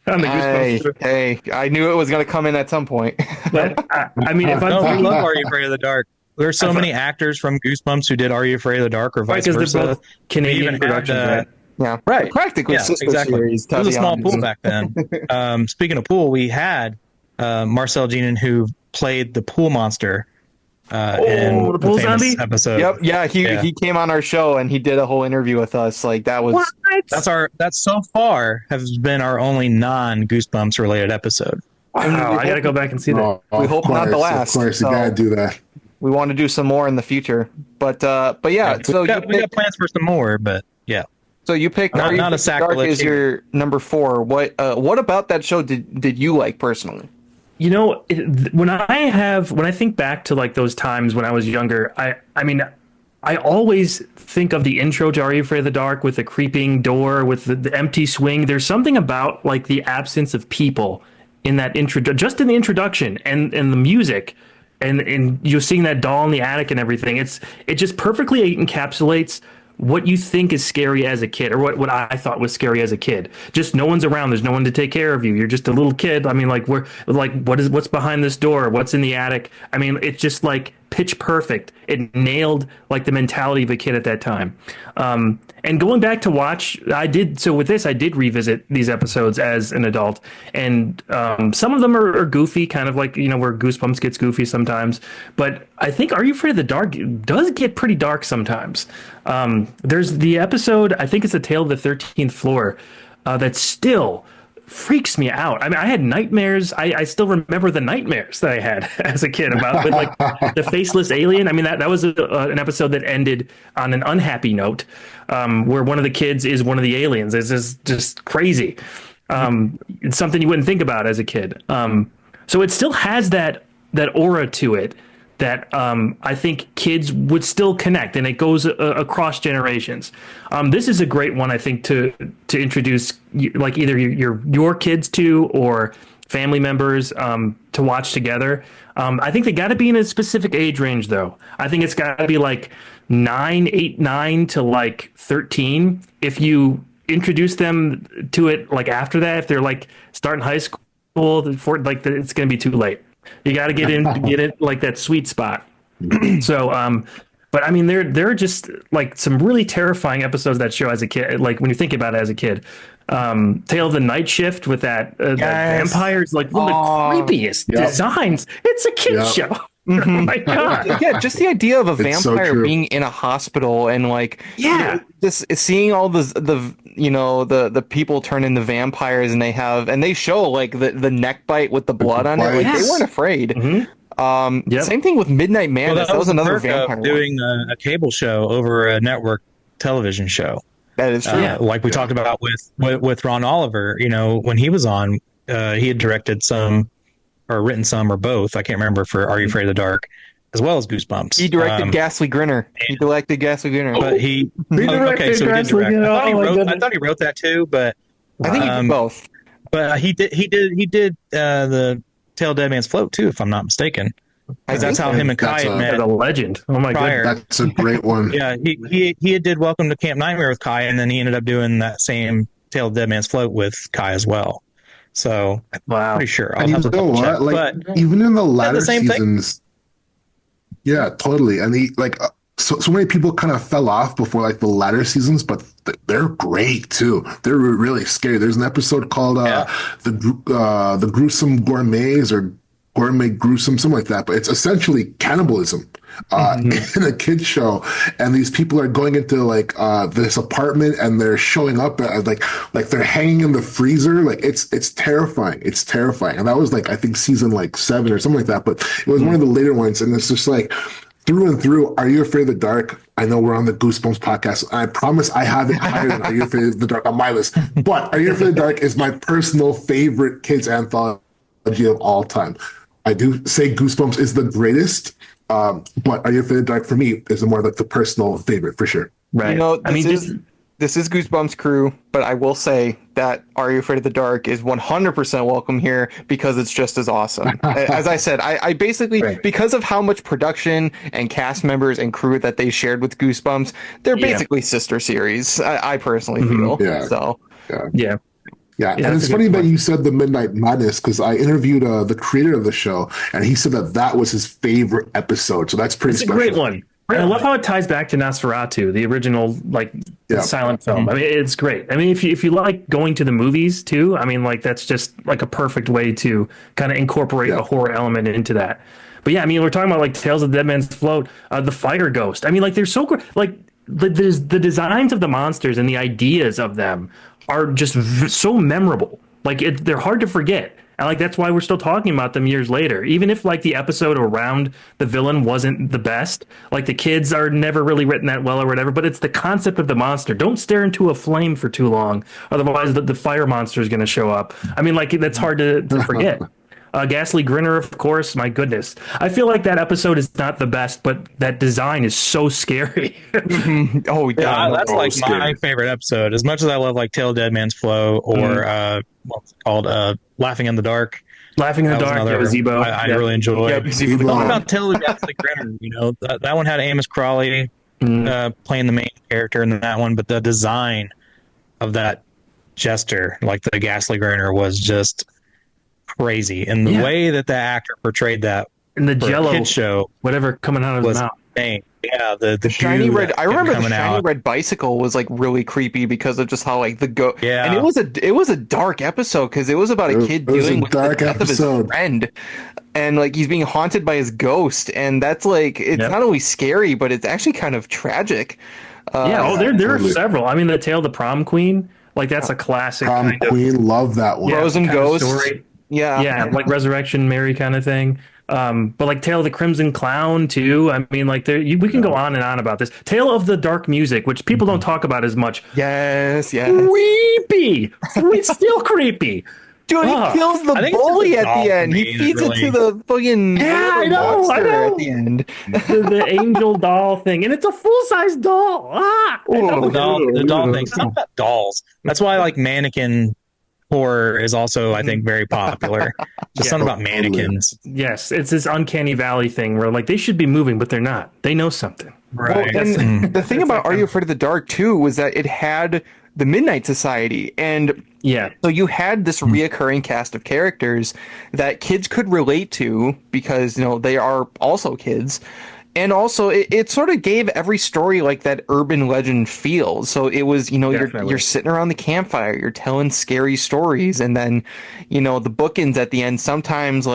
Hey, I knew it was going to come in at some point. But I mean, if I love Are You Afraid of the Dark? there's so many actors from Goosebumps who did Are You Afraid of the Dark or vice because versa. they're both Canadian even had, productions, right? Yeah, Right. Practically sister series. It was a small pool back then. Speaking of pool, we had Marcel Jeanin, who played the pool monster in the pool famous zombie episode. Yep. Yeah. He came on our show and he did a whole interview with us. Like that was That's so far has been our only non-Goosebumps related episode. Wow, I gotta go back and see that. We hope not the last. Of course, you gotta do that. We want to do some more in the future, but yeah. So we got plans for some more, but yeah. So you picked not a Dark sacrilege is your number 4. What about that show did you like personally? You know, when I think back to like those times when I was younger, I mean, I always think of the intro to Are You Afraid of the Dark with the creeping door, with the empty swing. There's something about like the absence of people in that just in the introduction and the music, and you're seeing that doll in the attic and everything. It just perfectly encapsulates what you think is scary as a kid, or what I thought was scary as a kid. Just no one's around. There's no one to take care of you. You're just a little kid. I mean, like what's behind this door? What's in the attic? I mean, it's just like pitch perfect. It nailed like the mentality of a kid at that time. And going back to watch, I did revisit these episodes as an adult, and some of them are goofy, kind of like, where Goosebumps gets goofy sometimes. But I think Are You Afraid of the Dark does get pretty dark sometimes. There's the episode, I think it's A Tale of the 13th Floor, that still freaks me out. I mean, I had nightmares. I still remember the nightmares that I had as a kid about with like the faceless alien. I mean, that was an episode that ended on an unhappy note, where one of the kids is one of the aliens. It's just crazy. It's something you wouldn't think about as a kid. So it still has that aura to it that I think kids would still connect, and it goes across generations. This is a great one, I think, to introduce like either your kids to, or family members to watch together. I think they got to be in a specific age range, though. I think it's got to be like 9 to like 13. If you introduce them to it like after that, if they're like starting high school, it's going to be too late. You got to get it like that sweet spot. So, but I mean, there are just like some really terrifying episodes of that show as a kid. Like when you think about it as a kid, Tale of the Night Shift with that vampires, like one of the creepiest designs. It's a kid show. Oh my god! Yeah, just the idea of a vampire being in a hospital and like just seeing all the people turn into vampires, and they show like the neck bite with the blood on it. Like they weren't afraid. Mm-hmm. Same thing with Midnight Madness. That was another vampire doing a cable show over a network television show. That is true. Like we talked about with Ron Oliver. When he was on, he had directed some, or written some, or both. I can't remember, for Are You Afraid of the Dark, as well as Goosebumps. He directed Ghastly Grinner. But he okay, so he did direct. I thought he wrote that too, but I think he did both. But he did the Tale of Dead Man's Float too, if I'm not mistaken. That's how him and Kai had met. A legend. Oh my god, that's a great one. Yeah, he did Welcome to Camp Nightmare with Kai, and then he ended up doing that same Tale of Dead Man's Float with Kai as well. So I'm pretty sure. I'll have to double check. Like, but even in the latter seasons, yeah, totally. And so many people kind of fell off before like the latter seasons, but they're great too. They're really scary. There's an episode called the Gruesome Gourmets, or Gourmet Gruesome, something like that. But it's essentially cannibalism in a kid's show, and these people are going into like this apartment, and they're showing up at, like they're hanging in the freezer. Like it's terrifying. It's terrifying. And that was like, I think season like 7 or something like that. But it was one of the later ones, and it's just like through and through. Are You Afraid of the Dark? I know we're on the Goosebumps podcast. I promise I have it higher than Are You Afraid of the Dark on my list. But Are You Afraid of the Dark is my personal favorite kids anthology of all time. I do say Goosebumps is the greatest, but Are You Afraid of the Dark for me is more like the personal favorite for sure. Right. This is Goosebumps Crew, but I will say that Are You Afraid of the Dark is 100% welcome here because it's just as awesome. As I said, I basically, because of how much production and cast members and crew that they shared with Goosebumps, they're basically sister series. I personally feel. Yeah. Yeah, and that's it's a funny good that point. you said the Midnight Madness because I interviewed the creator of the show, and he said that that was his favorite episode. So that's pretty It's a special. great one. And I love how it ties back to Nosferatu, the original like Yeah. silent film. I mean, it's great. I mean, if you like going to the movies too, I mean, like that's just like a perfect way to kind of incorporate a horror element into that. But yeah, I mean, we're talking about like Tales of the Dead Man's Float, the Fire Ghost. I mean, like they're so great. Like the designs of the monsters and the ideas of them are just so memorable. Like they're hard to forget. And like that's why we're still talking about them years later. Even if like the episode around the villain wasn't the best, like the kids are never really written that well or whatever, but it's the concept of the monster. Don't stare into a flame for too long. Otherwise the fire monster is going to show up. I mean, like that's hard to forget. Ghastly Grinner, of course. My goodness, I feel like that episode is not the best, but that design is so scary. Oh Yeah, that's like scary. my favorite episode. As much as I love like Tale of Dead Man's Flow or what's it called, Laughing in the Dark. Laughing in the That was dark, another Zebo. I really enjoyed. Yeah, Zebo. What about Tale of the Ghastly Grinner? You know, that one had Amos Crawley playing the main character in that one, but the design of that jester, like the Ghastly Grinner, was just crazy, and the way that the actor portrayed that And the for a jello, kid show whatever coming out of his was mouth. insane. Yeah, the shiny goo red. that I remember the coming shiny out. red bicycle was like really creepy because of just how like the go. Yeah. And it was a dark episode because it was about a kid It was dealing a with the dark death of his episode. friend, and like he's being haunted by his ghost, and that's like it's not only scary but it's actually kind of tragic. There are totally. several. I mean, the Tale of the Prom Queen, like that's a classic Prom kind of Queen, love that one. Frozen kind of Ghost. story. Yeah, Yeah, like Resurrection Mary kind of thing. But like Tale of the Crimson Clown too. I mean, like we can go on and on about this. Tale of the Dark Music, which people don't talk about as much. Yes. Creepy. It's still creepy. Dude, he kills the I think it's bully just the at the doll end. for He me feeds that it to the fucking I know. monster at the end. The angel doll thing, and it's a full size doll. The doll thing. Something about dolls. That's why like mannequin horror is also, I think, very popular. Just something about mannequins. Yes, it's this uncanny valley thing where like they should be moving, but they're not. They know something. Right. And the thing about Are You Afraid of the Dark too was that it had the Midnight Society, and so you had this reoccurring cast of characters that kids could relate to because they are also kids. And also, it sort of gave every story like that urban legend feel. So it was, you're sitting around the campfire, you're telling scary stories, and then, the bookends at the end. Sometimes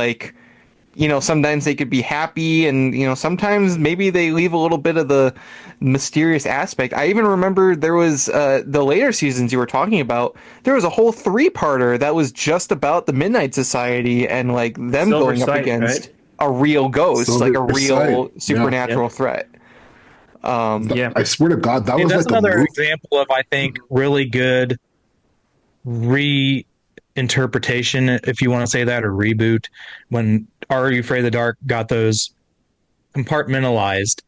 sometimes they could be happy, and sometimes maybe they leave a little bit of the mysterious aspect. I even remember there was the later seasons you were talking about. There was a whole 3-parter that was just about the Midnight Society and like them Silver going up Sight, against. right? A real ghost, Silver like a real Sight. supernatural threat. I swear to God, that was that's like a another movie. example of, I think, really good reinterpretation, if you want to say that, or reboot. When Are You Afraid of the Dark got those compartmentalized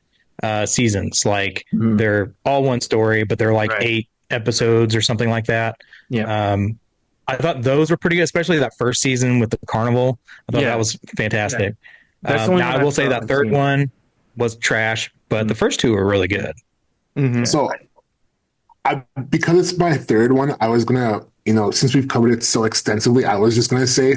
seasons, like they're all one story, but they're like 8 episodes or something like that. Yeah. I thought those were pretty good, especially that first season with the carnival. I thought that was fantastic. That's the one now I will say that third one was trash, but the first 2 were really good. So, because it's my third one, I was gonna, since we've covered it so extensively, I was just gonna say,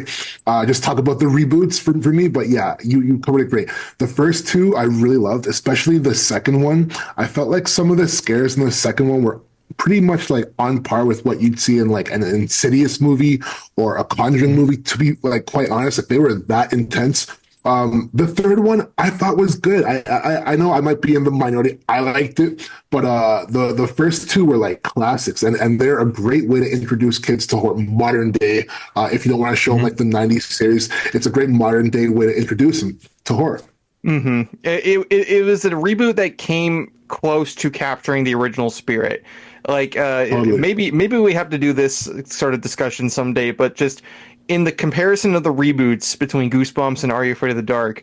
just talk about the reboots for me. But yeah, you covered it great. The first 2 I really loved, especially the second one. I felt like some of the scares in the second one were pretty much like on par with what you'd see in like an Insidious movie or a Conjuring movie. To be like quite honest, if they were that intense. The third one I thought was good. I know I might be in the minority. I liked it, but the first 2 were like classics, and they're a great way to introduce kids to horror modern day. If you don't want to show them like the '90s series, it's a great modern day way to introduce them to horror. It was a reboot that came close to capturing the original spirit. Like maybe we have to do this sort of discussion someday, but just in the comparison of the reboots between Goosebumps and Are You Afraid of the Dark,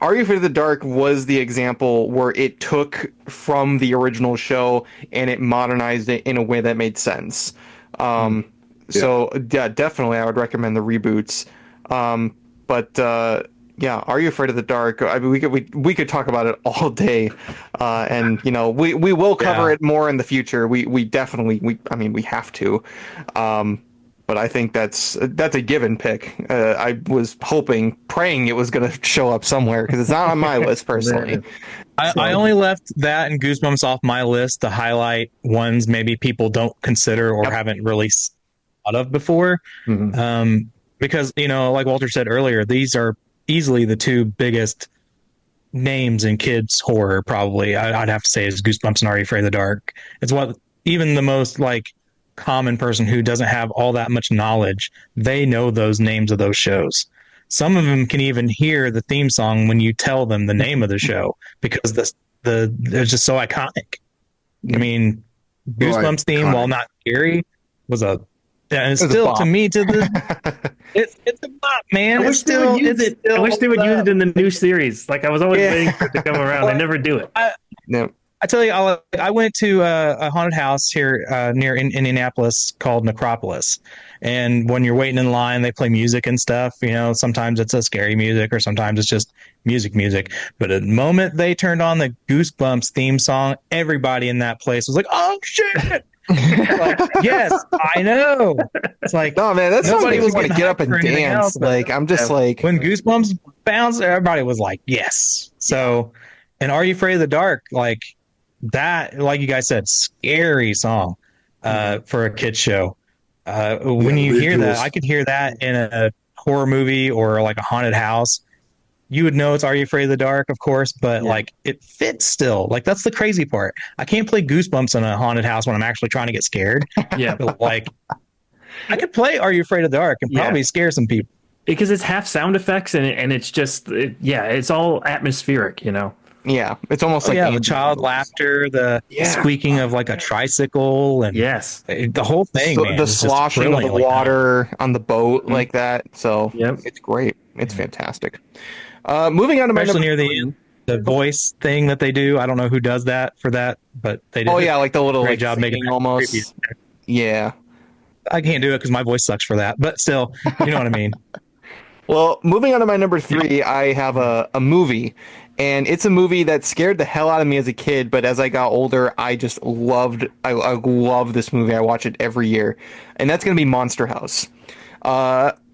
Are You Afraid of the Dark was the example where it took from the original show and it modernized it in a way that made sense. So yeah, definitely I would recommend the reboots. But Are You Afraid of the Dark? I mean, we could talk about it all day, and we will cover it more in the future. We definitely we have to. but I think that's a given pick. I was praying it was going to show up somewhere because it's not on my list personally. I only left that and Goosebumps off my list to highlight ones maybe people don't consider or haven't really thought of before. Because, like Walter said earlier, these are easily the two biggest names in kids horror, probably. I'd have to say is Goosebumps and Are You Afraid of the Dark. It's what even the most common person who doesn't have all that much knowledge, they know those names of those shows. Some of them can even hear the theme song when you tell them the name of the show because they're just so iconic. I mean, Goosebumps theme, while not scary, was a and still to me to the it's a bop, man. I wish they would use it in the new series. I was always waiting for it to come around. They never do it. No. I tell you, I went to a haunted house here near Indianapolis called Necropolis. And when you're waiting in line, they play music and stuff. Sometimes it's a scary music or sometimes it's just music. But at the moment they turned on the Goosebumps theme song, everybody in that place was like, oh, shit. Yes, I know. It's no, man, that's nobody was going to get up and dance. I'm just when Goosebumps bounced, everybody was like, yes. So, and Are You Afraid of the Dark? That, like you guys said, scary song for a kid's show. When you hear that, I could hear that in a horror movie or a haunted house. You would know it's Are You Afraid of the Dark, of course, but it fits still. That's the crazy part. I can't play Goosebumps in a haunted house when I'm actually trying to get scared. Yeah. But, I could play Are You Afraid of the Dark and probably scare some people. Because it's half sound effects and it's just, it's all atmospheric, Yeah, it's almost the child laughter, the squeaking of a tricycle, and the whole thing, man, the sloshing of the water on the boat like that. So it's great. It's fantastic. Moving on to especially near the end, the voice thing that they do. I don't know who does that for that, but they do. Oh yeah, the little great job making it almost. Creepy. Yeah, I can't do it because my voice sucks for that, but still, you know what I mean. Well, moving on to my number 3, I have a movie. And it's a movie that scared the hell out of me as a kid, but as I got older, I just loved this movie. I watch it every year. And that's going to be Monster House.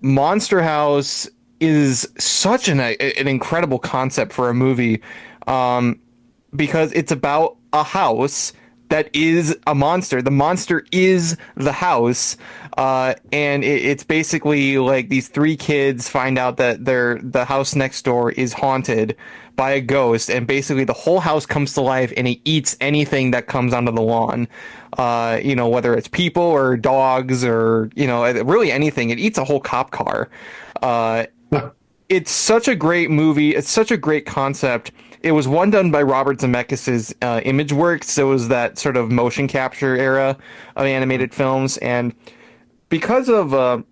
Monster House is such an incredible concept for a movie because it's about a house that is a monster. The monster is the house. And it's basically these 3 kids find out that the house next door is haunted by a ghost, and basically the whole house comes to life and it eats anything that comes onto the lawn. Whether it's people or dogs or, really anything. It eats a whole cop car. It's such a great movie. It's such a great concept. It was one done by Robert Zemeckis' ImageWorks. It was that sort of motion capture era of animated films. And because it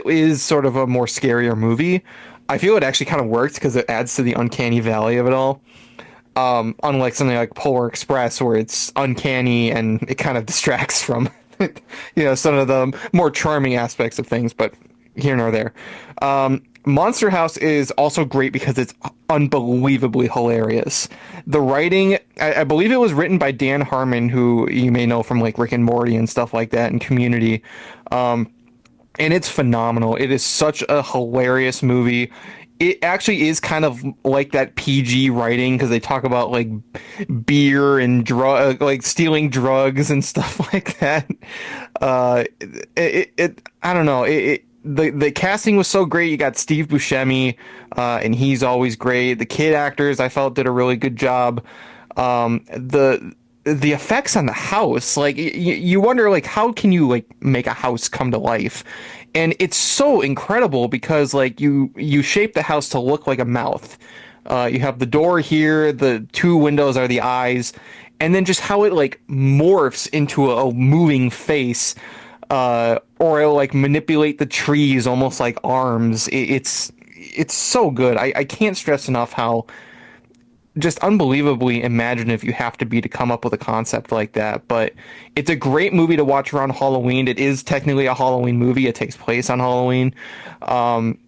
is sort of a more scarier movie, I feel it actually kind of works because it adds to the uncanny valley of it all. Unlike something like Polar Express, where it's uncanny and it kind of distracts from, some of the more charming aspects of things, but here nor there. Monster House is also great because it's unbelievably hilarious. The writing, I believe it was written by Dan Harmon, who you may know from Rick and Morty and stuff like that, and Community. And it's phenomenal. It is such a hilarious movie. It actually is kind of like that PG writing because they talk about beer and stealing drugs and stuff like that. I don't know. The casting was so great. You got Steve Buscemi, and he's always great. The kid actors I felt did a really good job. The effects on the house, you wonder how can you make a house come to life, and it's so incredible because you shape the house to look like a mouth. You have the door here, the 2 windows are the eyes, and then just how it morphs into a moving face, or it'll manipulate the trees almost like arms. It's so good. I can't stress enough how just unbelievably imaginative you have to be to come up with a concept like that. But it's a great movie to watch around Halloween. It is technically a Halloween movie. It takes place on Halloween.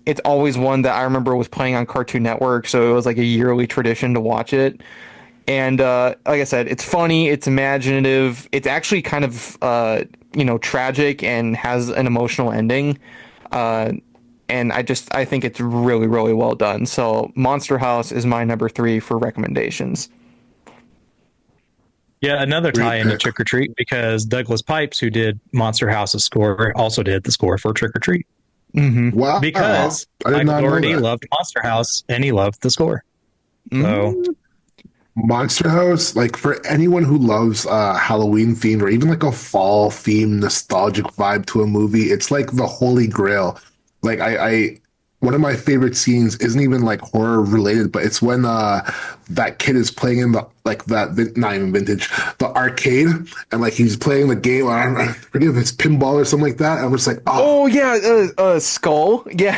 It's always one that I remember was playing on Cartoon Network, so it was a yearly tradition to watch it. And like I said, it's funny, it's imaginative. It's actually kind of tragic and has an emotional ending. And I think it's really, really well done. So Monster House is my number 3 for recommendations. Yeah, another tie into Trick or Treat, because Douglas Pipes, who did Monster House's score, also did the score for Trick or Treat. Mm-hmm. Wow. Because Michael Dougherty loved Monster House and he loved the score. So Monster House, like for anyone who loves Halloween themed or even like a fall themed nostalgic vibe to a movie, it's like the holy grail. Like I one of my favorite scenes isn't even like horror related, but it's when that kid is playing in the not even vintage, the arcade, and like he's playing the game. I forget if it's pinball or something like that. And I'm just like, oh yeah, Skull, yeah,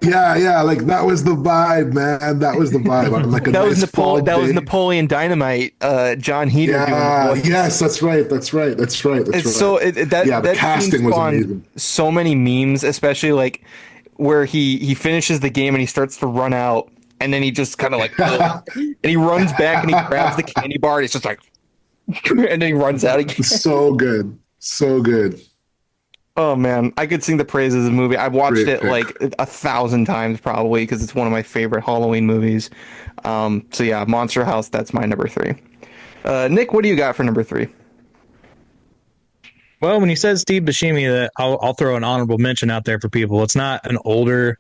yeah, like that was the vibe, man. That was the vibe. On like that was Napoleon Dynamite, John Heder. Yeah, yes, that's right. So the casting was amazing. So many memes, especially like where he finishes the game and he starts to run out, and then he just kind of like and he runs back and he grabs the candy bar and it's just like and then he runs out again. So good. Oh man, I could sing the praises of the movie. I've watched it like 1,000 times probably because it's one of my favorite Halloween movies. So yeah, Monster House, that's my number 3. Nick, what do you got for number 3? Well, when you said Steve Buscemi, that I'll throw an honorable mention out there for people. It's not an older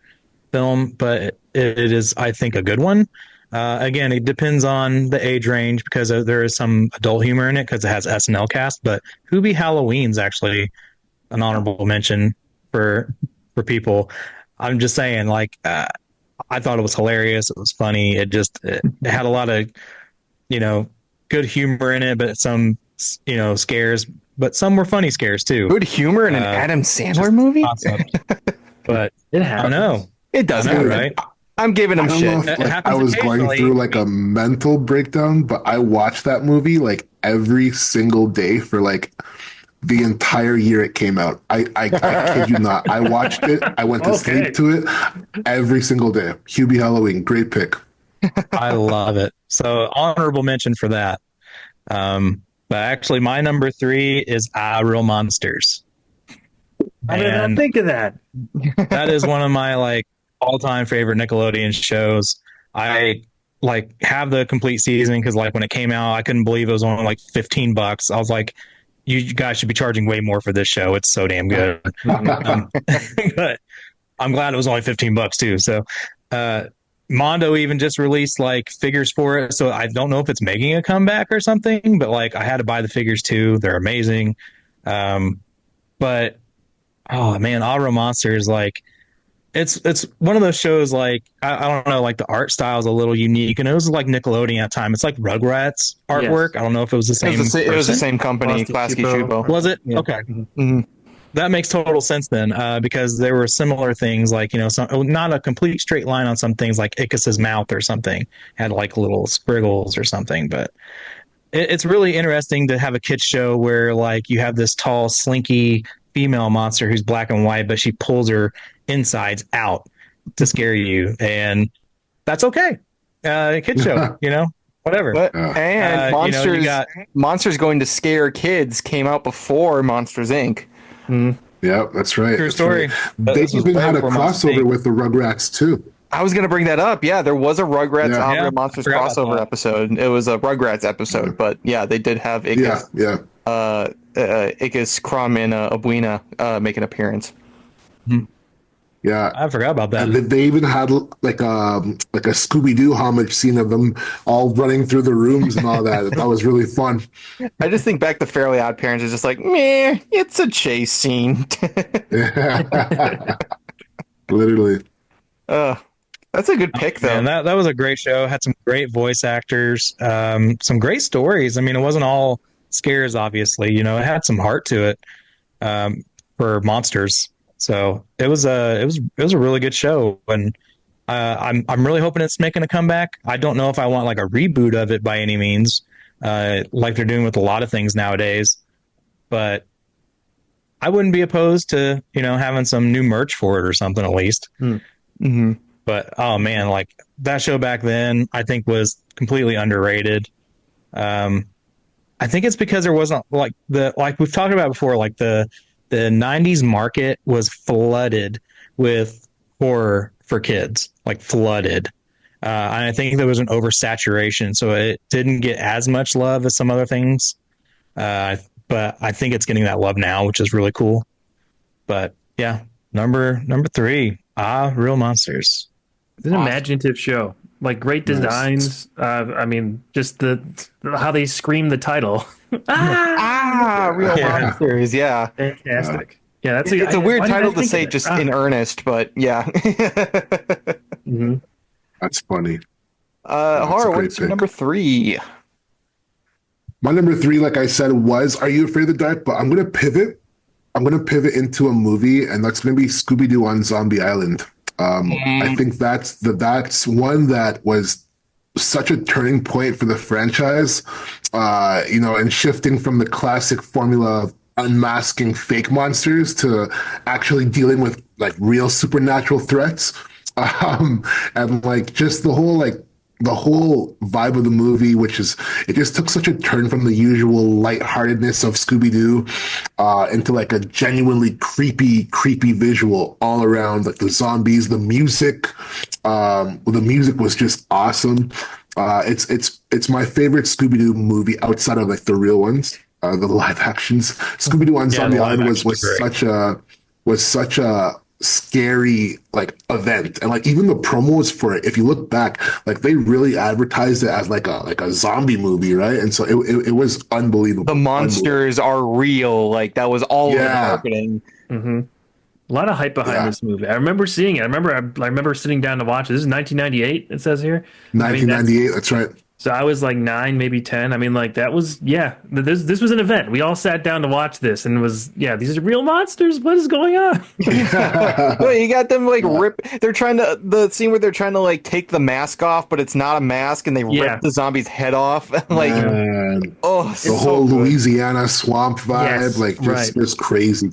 film, but it is, I think, a good one. Again, it depends on the age range because there is some adult humor in it because it has SNL cast. But Hubie Halloween's actually an honorable mention for people. I'm just saying, like, I thought it was hilarious. It was funny. It had a lot of, good humor in it, but some, scares. But some were funny scares too. Good humor in an Adam Sandler movie? But I don't know. It does, right? I'm giving him shit. I was going through like a mental breakdown, but I watched that movie like every single day for like the entire year it came out. I kid you not. I watched it. I went to sleep to it every single day. Hubie Halloween, great pick. I love it. So honorable mention for that. But actually, my number 3 is Real Monsters. I did not think of that. That is one of my like all-time favorite Nickelodeon shows. I like have the complete season because like when it came out, I couldn't believe it was only like $15. I was like, you guys should be charging way more for this show. It's so damn good. But I'm glad it was only $15 too. So, Mondo even just released like figures for it, so I don't know if it's making a comeback or something, but like I had to buy the figures too. They're amazing. But oh man, Real Monsters, like it's one of those shows like I don't know, like the art style is a little unique, and it was like Nickelodeon at the time. It's like Rugrats artwork. Yes. I don't know if it was the same. It was the same company, Klasky Csupo. Was it? Yeah. Okay. Mm-hmm. That makes total sense then, because there were similar things like, not a complete straight line on some things like Ickis's mouth or something had like little spriggles or something. But it's really interesting to have a kids show where like you have this tall, slinky female monster who's black and white, but she pulls her insides out to scare you. And that's okay. Kid show, whatever. But, and Monsters Going to Scare Kids came out before Monsters, Inc. Mm. Yeah, that's right. True story. Right. They even had a crossover with the Rugrats too. I was going to bring that up. Yeah, there was a Rugrats Monsters crossover episode. It was a Rugrats episode, but yeah, they did have Ickis, Ickis, Crumb, and Abuina make an appearance. Mm-hmm. Yeah, I forgot about that. And they even had like a Scooby-Doo homage scene of them all running through the rooms and all that. That was really fun. I just think back to Fairly Odd Parents is just like, meh, it's a chase scene. Literally. That's a good pick, though. Man, that was a great show. Had some great voice actors, some great stories. I mean, it wasn't all scares, obviously. It had some heart to it for monsters. So it was a really good show, and I'm really hoping it's making a comeback. I don't know if I want like a reboot of it by any means, like they're doing with a lot of things nowadays, but I wouldn't be opposed to having some new merch for it or something at least. Mm-hmm. But oh man, like that show back then, I think was completely underrated. I think it's because there wasn't like we've talked about before, like the 90s market was flooded with horror for kids, like flooded. And I think there was an oversaturation, so it didn't get as much love as some other things. But I think it's getting that love now, which is really cool. But yeah, number three, Real Monsters. It's an imaginative show, like great designs. I mean, just how they scream the title. Real Monsters, yeah. Fantastic. Yeah, it's a weird title to say just in earnest, but yeah. Mm-hmm. That's funny. Horror, what's your number three? My number three, like I said, was Are You Afraid of the Dark? But I'm going to pivot. I'm going to pivot into a movie, and that's going to be Scooby-Doo on Zombie Island. I think that's one that was such a turning point for the franchise, and shifting from the classic formula of unmasking fake monsters to actually dealing with like real supernatural threats. And like just the whole vibe of the movie, which is, it just took such a turn from the usual lightheartedness of Scooby-Doo into like a genuinely creepy visual all around, like the zombies, the music. The music was just awesome. It's my favorite Scooby-Doo movie outside of like the real ones, the live actions. Scooby-Doo on Zombie Island was such a scary like event, and like even the promos for it, if you look back, like they really advertised it as like a zombie movie, right? And so it was unbelievable. The monsters are real, like that was all of the marketing. Mm-hmm. A lot of hype behind this movie. I remember seeing it. I remember sitting down to watch it. This is 1998, it says here. 1998, that's right. So I was like 9, maybe 10. I mean, like that was, this was an event. We all sat down to watch this, and it was, these are real monsters. What is going on? Well, you got them like the scene where they're trying to like take the mask off, but it's not a mask, and they rip the zombie's head off. Like, the whole Louisiana swamp vibe, just crazy.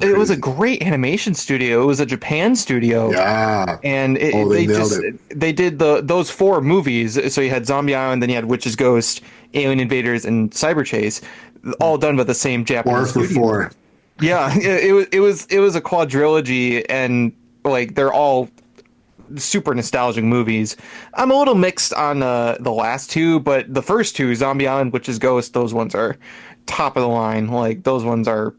It was a great animation studio. It was a Japan studio. Yeah. And they did those 4 movies. So you had Zombie Island, then you had Witch's Ghost, Alien Invaders, and Cyber Chase, all done by the same Japanese studio. 4. Yeah, it was a quadrilogy, and like they're all super nostalgic movies. I'm a little mixed on the last 2, but the first 2, Zombie Island, Witch's Ghost, those ones are top of the line. Like those ones are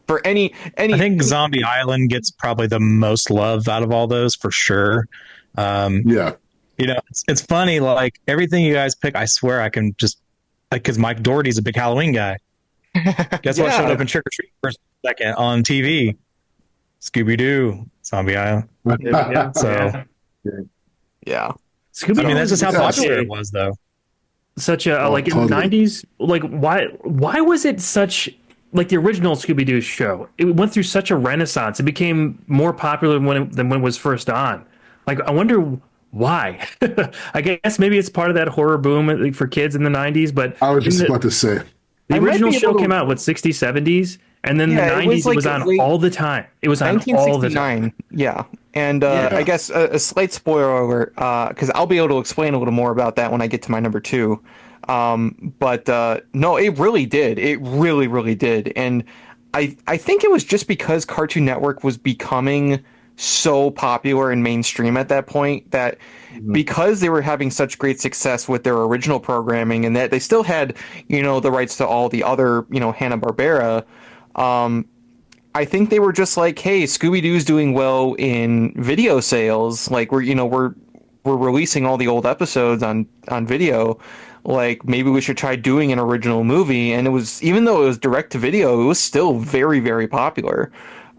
for any. I think Zombie Island gets probably the most love out of all those for sure. It's funny, like everything you guys pick, I swear I can just, like, because Mike Doherty's a big Halloween guy. Guess what showed up in Trick or Treat for a second on TV? Scooby-Doo, Zombie Island. Yeah. Scooby-Doo, I mean, that's just how popular it was, though. Such a, in the 90s, like, why was it such, like the original Scooby-Doo show? It went through such a renaissance. It became more popular than when it was first on. Like, I wonder why. I guess maybe it's part of that horror boom for kids in the 90s, but I was just about to say the original show came out 60s, 70s, and then the 90s it was on all the time. It was on all the time. Yeah. And I guess a slight spoiler alert, because I'll be able to explain a little more about that when I get to my number 2. But no, it really did. It really, really did. And I think it was just because Cartoon Network was becoming so popular and mainstream at that point that because they were having such great success with their original programming, and that they still had, the rights to all the other, Hanna-Barbera, I think they were just like, hey, Scooby-Doo's doing well in video sales. Like we're releasing all the old episodes on video. Like maybe we should try doing an original movie. And it was, even though it was direct to video, it was still very, very popular.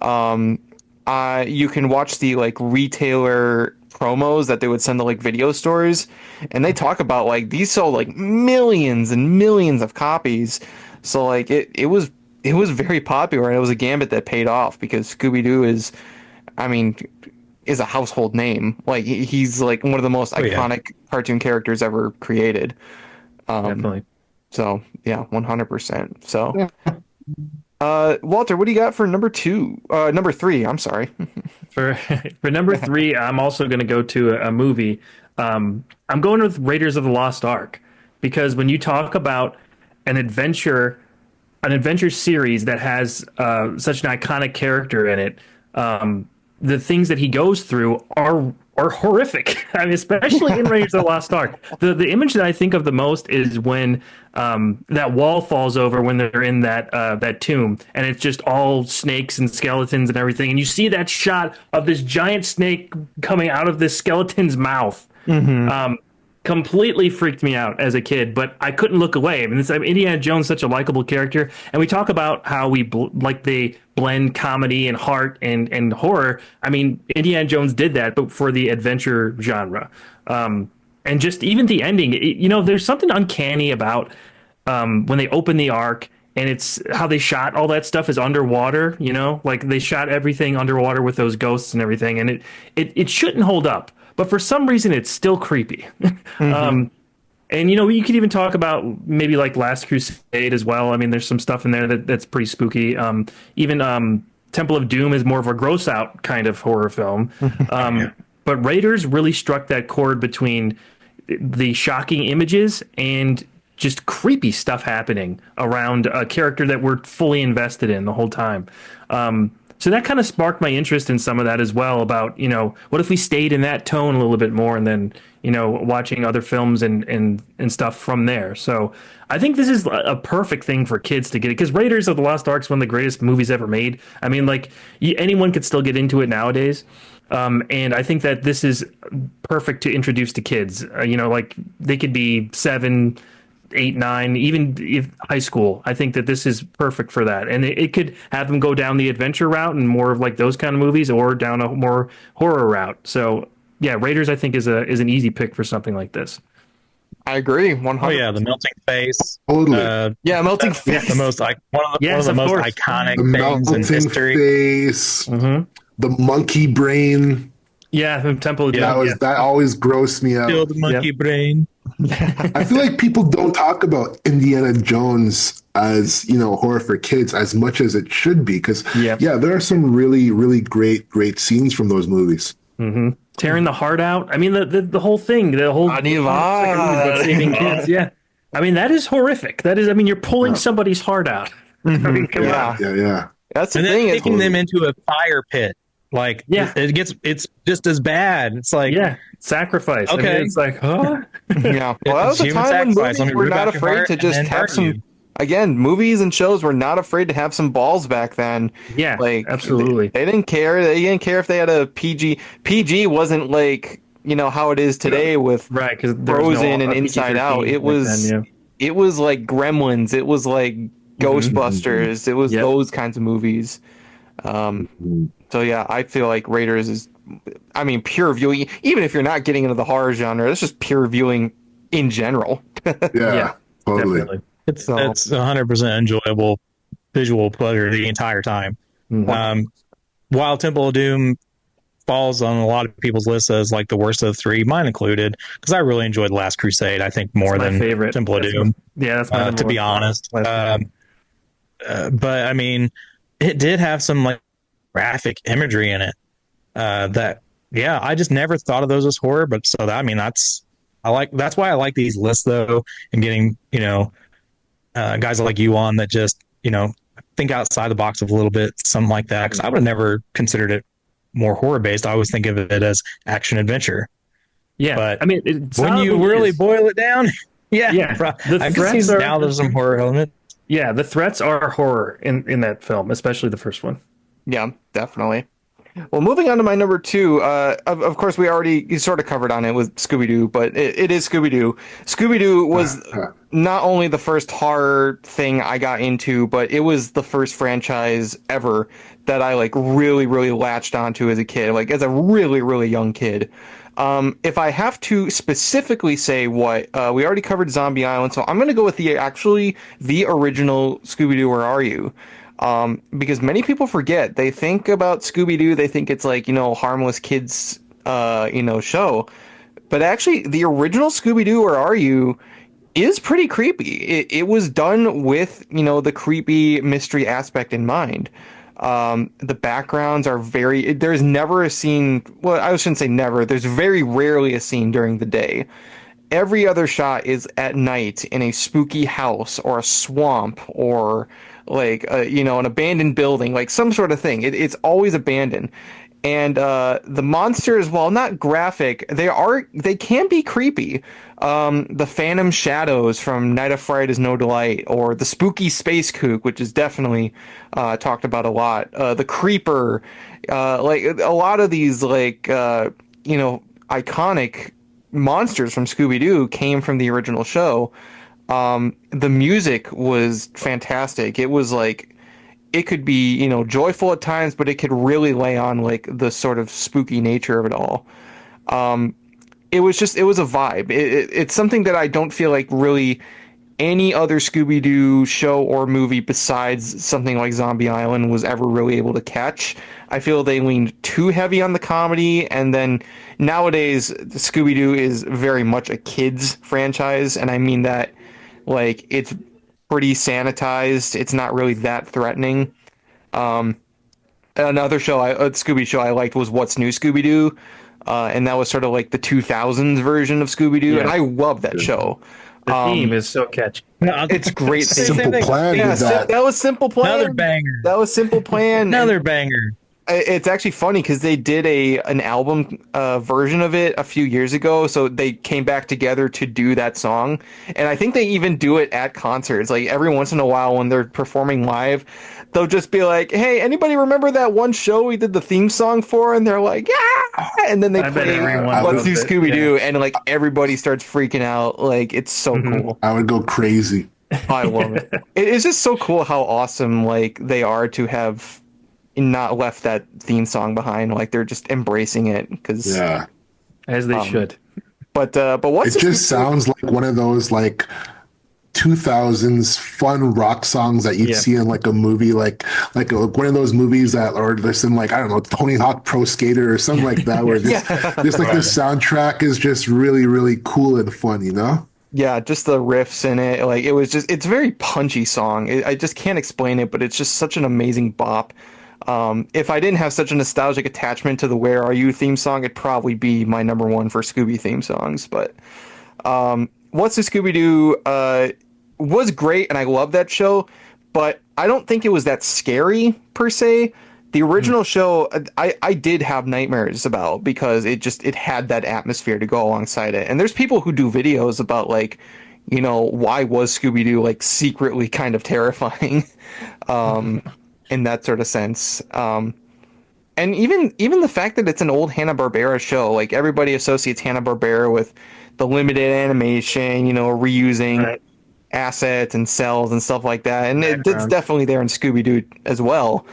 You can watch the like retailer promos that they would send to like video stores, and they talk about like these sold like millions and millions of copies. So like it was very popular, and it was a gambit that paid off because Scooby-Doo is a household name. Like he's like one of the most iconic cartoon characters ever created. Definitely. So yeah, 100%. So. Walter, what do you got for number 3? I'm sorry. For number 3, I'm also going to go to a movie. I'm going with Raiders of the Lost Ark, because when you talk about an adventure series that has such an iconic character in it, the things that he goes through are horrific. I mean, especially in Raiders of the Lost Ark. The image that I think of the most is when that wall falls over when they're in that tomb, and it's just all snakes and skeletons and everything, and you see that shot of this giant snake coming out of this skeleton's mouth. Completely freaked me out as a kid, but I couldn't look away. I mean, Indiana Jones is such a likable character, and we talk about how they blend comedy and heart and horror. I mean, Indiana Jones did that, but for the adventure genre. And just even the ending, there's something uncanny about when they open the Ark, and it's how they shot all that stuff is underwater. Like they shot everything underwater with those ghosts and everything, and it shouldn't hold up. But for some reason, it's still creepy. And, you could even talk about maybe like Last Crusade as well. I mean, there's some stuff in there that's pretty spooky. Even Temple of Doom is more of a gross out kind of horror film. But Raiders really struck that chord between the shocking images and just creepy stuff happening around a character that we're fully invested in the whole time. So that kind of sparked my interest in some of that as well about, what if we stayed in that tone a little bit more and then, watching other films and stuff from there. So I think this is a perfect thing for kids to get it, because Raiders of the Lost Ark is one of the greatest movies ever made. I mean, like anyone could still get into it nowadays. And I think that this is perfect to introduce to kids, like they could be 7, 8, 9, even if high school. I think that this is perfect for that, and it could have them go down the adventure route and more of like those kind of movies, or down a more horror route. So yeah, Raiders I think is an easy pick for something like this. I agree. 100%. Oh yeah, the melting face. Totally. Melting face. The most one of the most iconic The things in melting history. face. The monkey brain. Yeah, the Temple of Doom. That always grossed me out. Still the monkey brain. I feel like people don't talk about Indiana Jones as, horror for kids as much as it should be, because there are some really, really great scenes from those movies. Tearing the heart out. I mean, the whole thing, the whole about saving kids. Yeah, I mean that is horrific. That is, I mean, you're pulling somebody's heart out. I mean, come on. Yeah. That's the And thing. then taking them into a fire pit. Like, it's just as bad. It's like, sacrifice. Okay. I mean, it's like, huh? Yeah. Well, that was a time when movies were not afraid to just have some. Again, movies and shows were not afraid to have some balls back then. Yeah, like absolutely. They didn't care. They didn't care if they had a PG. PG wasn't like how it is today with Frozen and Inside Out. It was it was like Gremlins. It was like Ghostbusters. It was those kinds of movies. So yeah, I feel like Raiders is, I mean, pure viewing. Even if you're not getting into the horror genre, it's just pure viewing in general. Yeah, totally. Definitely. it's 100% enjoyable visual pleasure the entire time. While Temple of Doom falls on a lot of people's lists as like the worst of the three, mine included, because I really enjoyed Last Crusade. I think more than favorite. Temple of Doom. That's my to be honest. But I mean, it did have some like graphic imagery in it that I just never thought of those as horror. But so that, I mean, that's why I like these lists though, and getting guys like you on that just think outside the box a little bit, something like that, because I would have never considered it more horror based. I always think of it as action adventure. But I mean, when you really boil it down, I can see now there's some horror element. Yeah, the threats are horror in that film, especially the first one. Yeah, definitely. Well, moving on to my number two, of course, we already sort of covered on it with Scooby-Doo, but it is Scooby-Doo. Scooby-Doo was not only the first horror thing I got into, but it was the first franchise ever that I like really, really latched onto as a kid, like as a really, really young kid. If I have to specifically say what, we already covered Zombie Island, so I'm going to go with the original Scooby-Doo, Where Are You? Because many people forget, they think about Scooby-Doo, they think it's like, harmless kids, show. But actually, the original Scooby-Doo, Where Are You? Is pretty creepy. It was done with, the creepy mystery aspect in mind. The backgrounds are there's never a scene, well, I shouldn't say never, there's very rarely a scene during the day. every other shot is at night in a spooky house or a swamp or like an abandoned building, like some sort of thing. It's always abandoned. And the monsters, while not graphic, they can be creepy. The phantom shadows from Night of Fright is No Delight, or the spooky space kook, which is definitely talked about a lot. The creeper, like a lot of these iconic monsters from Scooby-Doo came from the original show. The music was fantastic. It was like, it could be, joyful at times, but it could really lay on like the sort of spooky nature of it all. It was a vibe. It's something that I don't feel like really any other Scooby-Doo show or movie besides something like Zombie Island was ever really able to catch. I feel they leaned too heavy on the comedy, and then nowadays Scooby-Doo is very much a kids franchise, and I mean that like it's pretty sanitized. It's not really that threatening. Another Scooby show I liked was What's New Scooby-Doo, and that was sort of like the 2000s version of Scooby-Doo, and I love that show. The theme is so catchy. It's great. Simple Plan. Yeah, that was Simple Plan. Another banger. That was Simple Plan. Another banger. It's actually funny because they did an album version of it a few years ago, so they came back together to do that song, and I think they even do it at concerts. Like every once in a while when they're performing live, they'll just be like, "Hey, anybody remember that one show we did the theme song for?" And they're like, "Yeah!" And then they play Let's Do Scooby-Doo, and like everybody starts freaking out. Like it's so cool. I would go crazy. I love it. It's just so cool how awesome like they are to have not left that theme song behind. Like they're just embracing it because as they should. But what's it just sounds like one of those like 2000s fun rock songs that you'd see in like a movie, like one of those movies that or listen like I don't know Tony Hawk Pro Skater or something like that, where just like the soundtrack is just really really cool and fun, Yeah, just the riffs in it. Like it's a very punchy song. I just can't explain it, but it's just such an amazing bop. If I didn't have such a nostalgic attachment to the Where Are You theme song, it'd probably be my number one for Scooby theme songs. But What's the Scooby-Doo was great, and I love that show, but I don't think it was that scary, per se. The original show, I did have nightmares about because it had that atmosphere to go alongside it. And there's people who do videos about, like, why was Scooby-Doo, like, secretly kind of terrifying? In that sort of sense. And even the fact that it's an old Hanna-Barbera show, like everybody associates Hanna-Barbera with the limited animation, reusing assets and cells and stuff like that. And it's definitely there in Scooby-Doo as well.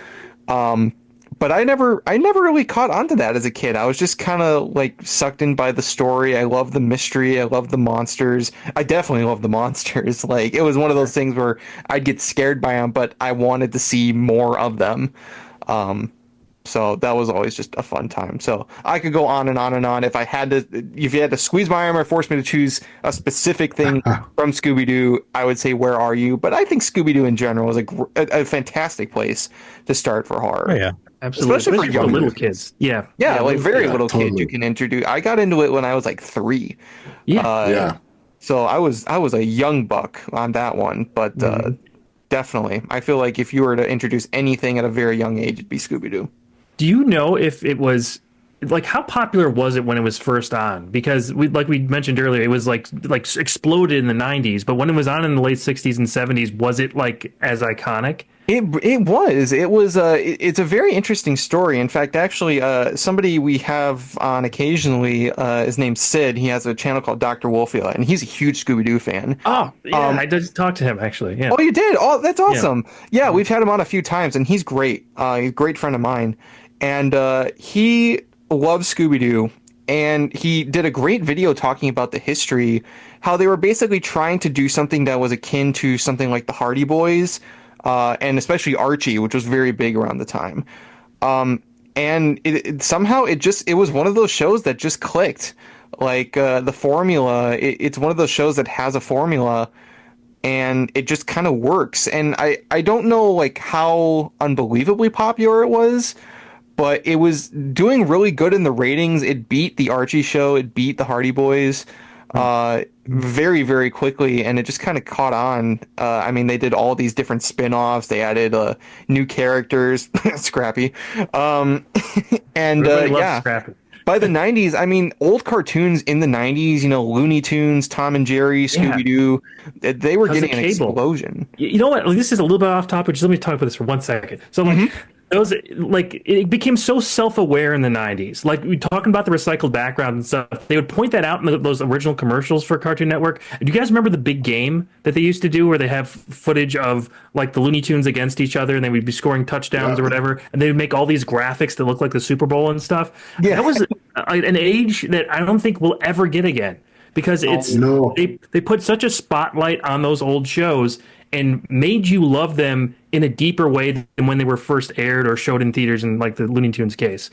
But I never really caught onto that as a kid. I was just kind of like sucked in by the story. I love the mystery. I love the monsters. I definitely love the monsters. Like it was one of those things where I'd get scared by them, but I wanted to see more of them. So that was always just a fun time. So I could go on and on and on. If you had to squeeze my arm or force me to choose a specific thing from Scooby-Doo, I would say Where Are You? But I think Scooby-Doo in general is a fantastic place to start for horror. Oh, yeah. Absolutely. Especially for little kids. Yeah, like very little kids you can introduce. I got into it when I was like 3. Yeah. So I was a young buck on that one, but definitely, I feel like if you were to introduce anything at a very young age, it'd be Scooby-Doo. Do you know if it was like how popular was it when it was first on? Because we mentioned earlier, it was like exploded in the 90s, but when it was on in the late 60s and 70s, was it like as iconic? It was. It's a very interesting story. In fact, actually, somebody we have on occasionally is named Sid. He has a channel called Dr. Wolfia, and he's a huge Scooby-Doo fan. Oh, yeah, I did talk to him, actually. Yeah. Oh, you did? Oh, that's awesome. Yeah, we've had him on a few times, and he's great. He's a great friend of mine. And he loves Scooby-Doo, and he did a great video talking about the history, how they were basically trying to do something that was akin to something like the Hardy Boys, and especially Archie, which was very big around the time. And somehow it was one of those shows that just clicked. Like the formula, it's one of those shows that has a formula, and it just kind of works. And I don't know like how unbelievably popular it was, but it was doing really good in the ratings. It beat the Archie show. It beat the Hardy Boys. very, very quickly, and it just kind of caught on. I mean, they did all these different spin-offs. They added new characters, Scrappy, and yeah. Scrappy. By the 90s, I mean, old cartoons in the 90s, you know, Looney Tunes, Tom and Jerry, Scooby-Doo, they were getting an explosion. You know what? This is a little bit off topic. Just let me talk about this for 1 second. So, like, those, like, it became so self-aware in the 90s. Like, we talking about the recycled background and stuff. They would point that out in those original commercials for Cartoon Network. Do you guys remember the big game that they used to do where they have footage of, like, the Looney Tunes against each other, and they would be scoring touchdowns or whatever, and they would make all these graphics that look like the Super Bowl and stuff? Yeah. That was an age that I don't think we'll ever get again, because they put such a spotlight on those old shows and made you love them in a deeper way than when they were first aired or showed in theaters in, like, the Looney Tunes case.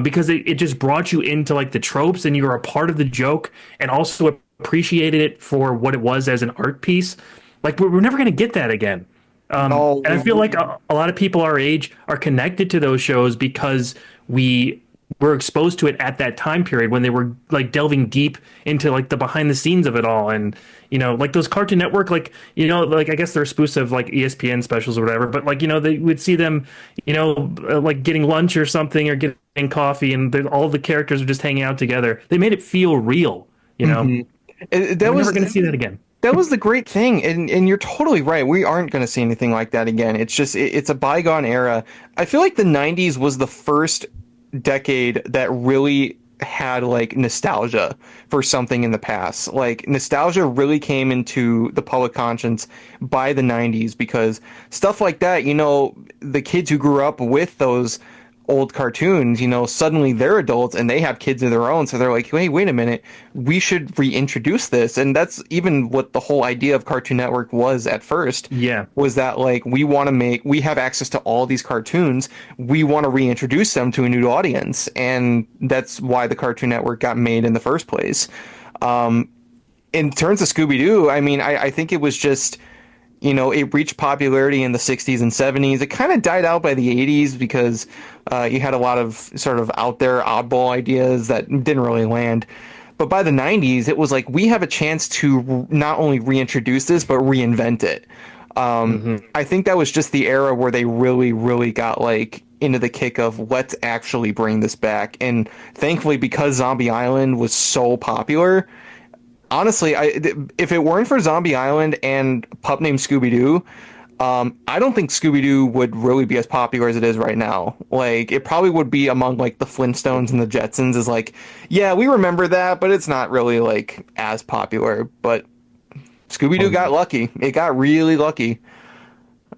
Because it just brought you into, like, the tropes, and you were a part of the joke, and also appreciated it for what it was as an art piece. Like, we're never going to get that again. And I feel like a lot of people our age are connected to those shows because we were exposed to it at that time period when they were, like, delving deep into, like, the behind the scenes of it all. And, you know, like, those Cartoon Network, like, you know, like, I guess they're spoofs of, like, ESPN specials or whatever, but, like, you know, they would see them, you know, like, getting lunch or something or getting coffee, and all the characters are just hanging out together. They made it feel real, you know. We're never going to see that again. That was the great thing, and you're totally right. We aren't going to see anything like that again. It's just it's a bygone era. I feel like the 90s was the first decade that really had, like, nostalgia for something in the past. Like, nostalgia really came into the public conscience by the 90s, because stuff like that, you know, the kids who grew up with those old cartoons, you know, suddenly they're adults and they have kids of their own, so they're like, hey, wait a minute, we should reintroduce this. And that's even what the whole idea of Cartoon Network was at first. Was that, like, we have access to all these cartoons, we want to reintroduce them to a new audience, and that's why the Cartoon Network got made in the first place. In terms of Scooby-Doo, I mean, I think it was just, you know, it reached popularity in the 60s and 70s. It kind of died out by the 80s because you had a lot of sort of out there oddball ideas that didn't really land. But by the 90s, it was like, we have a chance to not only reintroduce this, but reinvent it. I think that was just the era where they really, really got, like, into the kick of, let's actually bring this back. And thankfully, because Zombie Island was so popular, honestly, if it weren't for Zombie Island and a pup named Scooby-Doo, I don't think Scooby-Doo would really be as popular as it is right now. Like, it probably would be among, like, the Flintstones and the Jetsons, is like, yeah, we remember that, but it's not really, like, as popular. But Scooby-Doo got lucky. It got really lucky.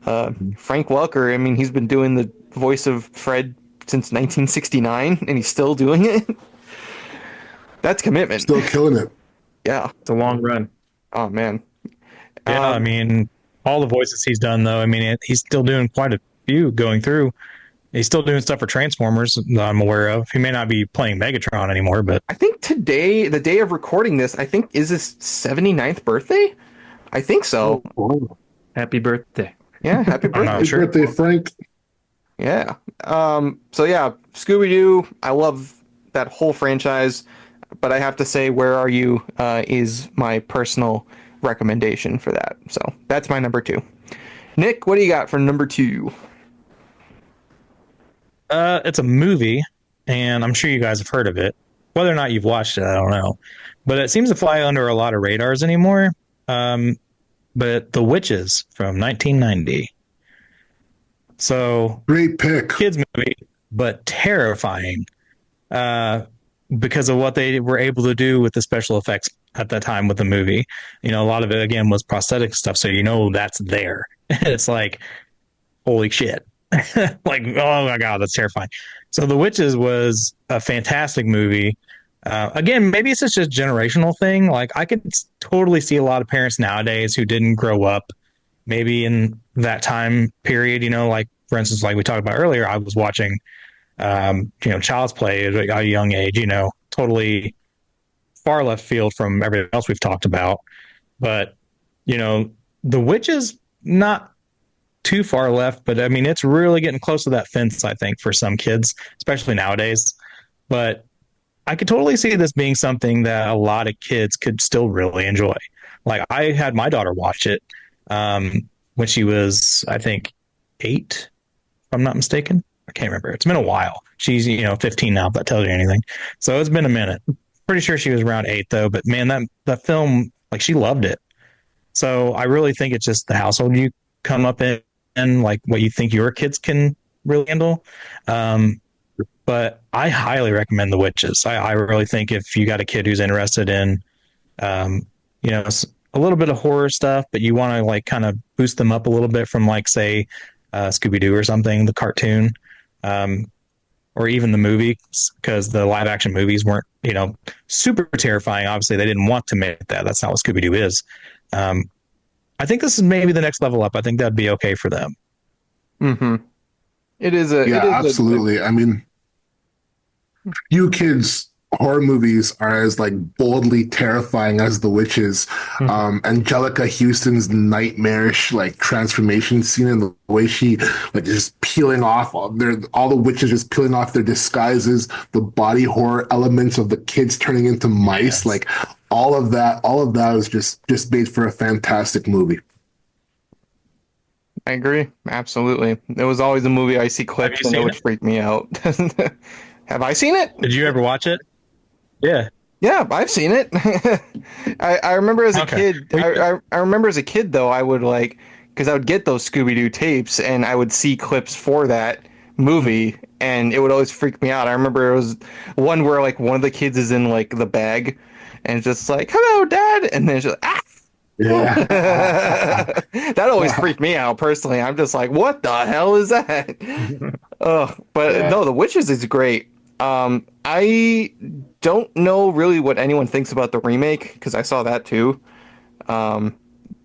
Frank Welker, I mean, he's been doing the voice of Fred since 1969, and he's still doing it. That's commitment. Still killing it. Yeah. It's a long run. Oh, man. Yeah, I mean, all the voices he's done, though, I mean, he's still doing quite a few going through. He's still doing stuff for Transformers that I'm aware of. He may not be playing Megatron anymore, but I think today, the day of recording this, I think, is his 79th birthday? I think so. Happy birthday. Yeah, happy birthday. Happy birthday, Frank. Yeah. So, yeah, Scooby-Doo, I love that whole franchise. But I have to say, Where Are You is my personal recommendation for that. So that's my number 2. Nick, what do you got for number 2? It's a movie, and I'm sure you guys have heard of it. Whether or not you've watched it, I don't know. But it seems to fly under a lot of radars anymore. But The Witches from 1990. So great pick. Kids movie, but terrifying. Because of what they were able to do with the special effects at that time with the movie. You know, a lot of it, again, was prosthetic stuff, so you know that's there. It's like, holy shit. Like, oh my God, that's terrifying. So The Witches was a fantastic movie. Again, maybe it's just a generational thing. Like, I could totally see a lot of parents nowadays who didn't grow up maybe in that time period, you know, like, for instance, like we talked about earlier, I was watching you know, Child's Play at a young age, you know, totally far left field from everything else we've talked about. But, you know, The Witches, not too far left, but I mean, it's really getting close to that fence, I think, for some kids, especially nowadays. But I could totally see this being something that a lot of kids could still really enjoy. Like I had my daughter watch it when she was, I think, 8, if I'm not mistaken. I can't remember. It's been a while. She's 15 now, if that tells you anything. So it's been a minute. Pretty sure she was around 8 though. But man, that film, like she loved it. So I really think it's just the household you come up in, and like what you think your kids can really handle. But I highly recommend The Witches. I really think if you got a kid who's interested in, a little bit of horror stuff, but you want to like kind of boost them up a little bit from like, say, Scooby-Doo or something, the cartoon, or even the movie, because the live action movies weren't, super terrifying. Obviously, they didn't want to make that. That's not what Scooby-Doo is. I think this is maybe the next level up. I think that'd be okay for them. Mm-hmm. It is absolutely. I mean, you kids, horror movies are as like boldly terrifying as The Witches. Angelica Houston's nightmarish like transformation scene, and the way she like just peeling off all the witches just peeling off their disguises, the body horror elements of the kids turning into mice, yes. Like all of that is just made for a fantastic movie. I agree. Absolutely. It was always a movie I see clips and it would freak me out. Have I seen it? Did you ever watch it? Yeah. Yeah, I've seen it. I remember as a kid. I remember as a kid though, I would because I would get those Scooby-Doo tapes and I would see clips for that movie, and it would always freak me out. I remember it was one where like one of the kids is in like the bag, and it's just like, "Hello, Dad," and then it's just ah. Yeah. That always freaked me out personally. I'm just like, what the hell is that? No, The Witches is great. I don't know really what anyone thinks about the remake, because I saw that too. The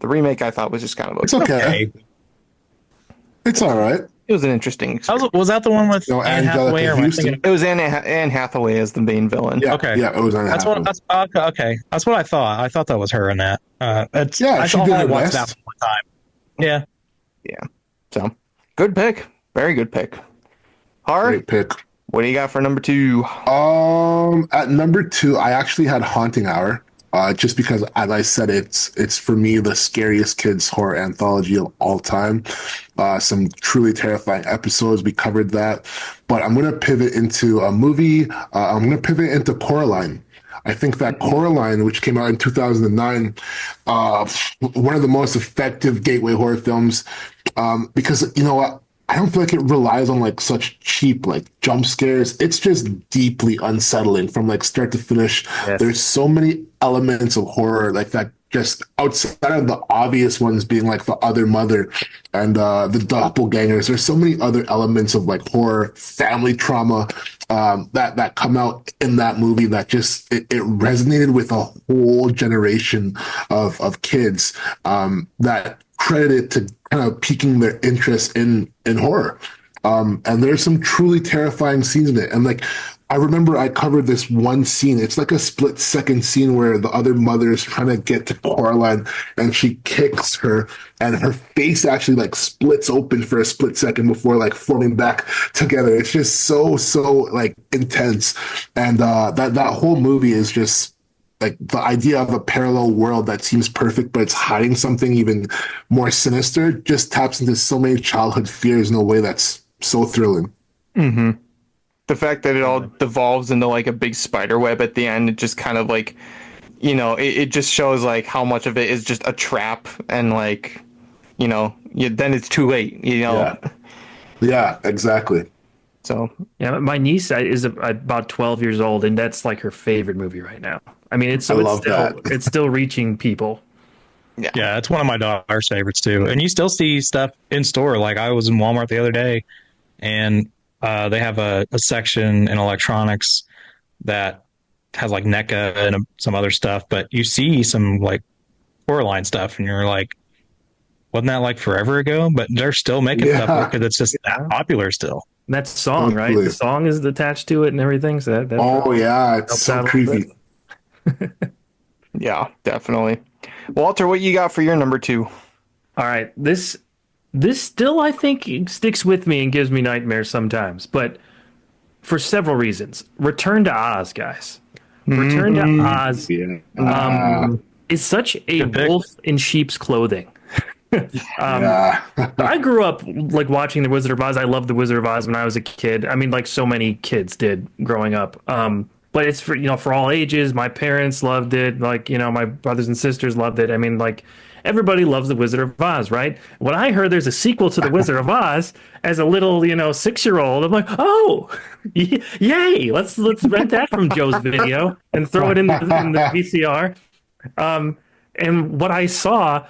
remake I thought was just kind of it's okay. It's all right. It was an interesting experience. Was that the one with Anne Hathaway? Or it was Anne Hathaway as the main villain. Yeah, okay. Yeah, it was Anne Hathaway. Okay. That's what I thought. I thought that was her in that. She did her watched best. that one time. Yeah. Yeah. So, good pick. Very good pick. Horror? Great pick. What do you got for number 2? At number 2, I actually had Haunting Hour. Just because, as I said, it's for me the scariest kids horror anthology of all time. Some truly terrifying episodes. We covered that, but I'm going to pivot into a movie. I'm going to pivot into Coraline. I think that Coraline, which came out in 2009, one of the most effective gateway horror films, because you know what. I don't feel like it relies on like such cheap like jump scares. It's just deeply unsettling from like start to finish. Yes. There's so many elements of horror like that, just outside of the obvious ones being like the other mother and the doppelgangers. There's so many other elements of like horror, family trauma that come out in that movie that just it resonated with a whole generation of kids that credited to kind of piquing their interest in horror. And there's some truly terrifying scenes in it. And like, I remember I covered this one scene. It's like a split-second scene where the other mother is trying to get to Coraline and she kicks her and her face actually like splits open for a split second before like forming back together. It's just so like intense. And that whole movie is just like the idea of a parallel world that seems perfect, but it's hiding something even more sinister, just taps into so many childhood fears in a way that's so thrilling. Mm-hmm. The fact that it all devolves into like a big spider web at the end, it just kind of like, it just shows like how much of it is just a trap, and like, then it's too late, Yeah, exactly. So yeah, my niece is about 12 years old, and that's like her favorite movie right now. I mean, it's still reaching people. Yeah, it's one of my daughter's favorites too. And you still see stuff in store. Like I was in Walmart the other day, and they have a section in electronics that has like NECA and some other stuff. But you see some like Coraline stuff, and you're like, wasn't that like forever ago? But they're still making stuff because it's just that popular still. And that's the song, right? The song is attached to it and everything. So it's so creepy. Yeah, definitely. Walter, what you got for your number 2? All right, this still I think sticks with me and gives me nightmares sometimes. But for several reasons. Return to Oz, guys. Return to Oz is such a wolf in sheep's clothing. I grew up like watching The Wizard of Oz. I loved The Wizard of Oz when I was a kid. I mean, like so many kids did growing up. But it's for all ages. My parents loved it. Like, my brothers and sisters loved it. I mean, like everybody loves The Wizard of Oz, right? When I heard there's a sequel to The Wizard of Oz as a little, 6-year-old, I'm like, oh, yay! Let's rent that from Joe's video and throw it in the VCR. And what I saw,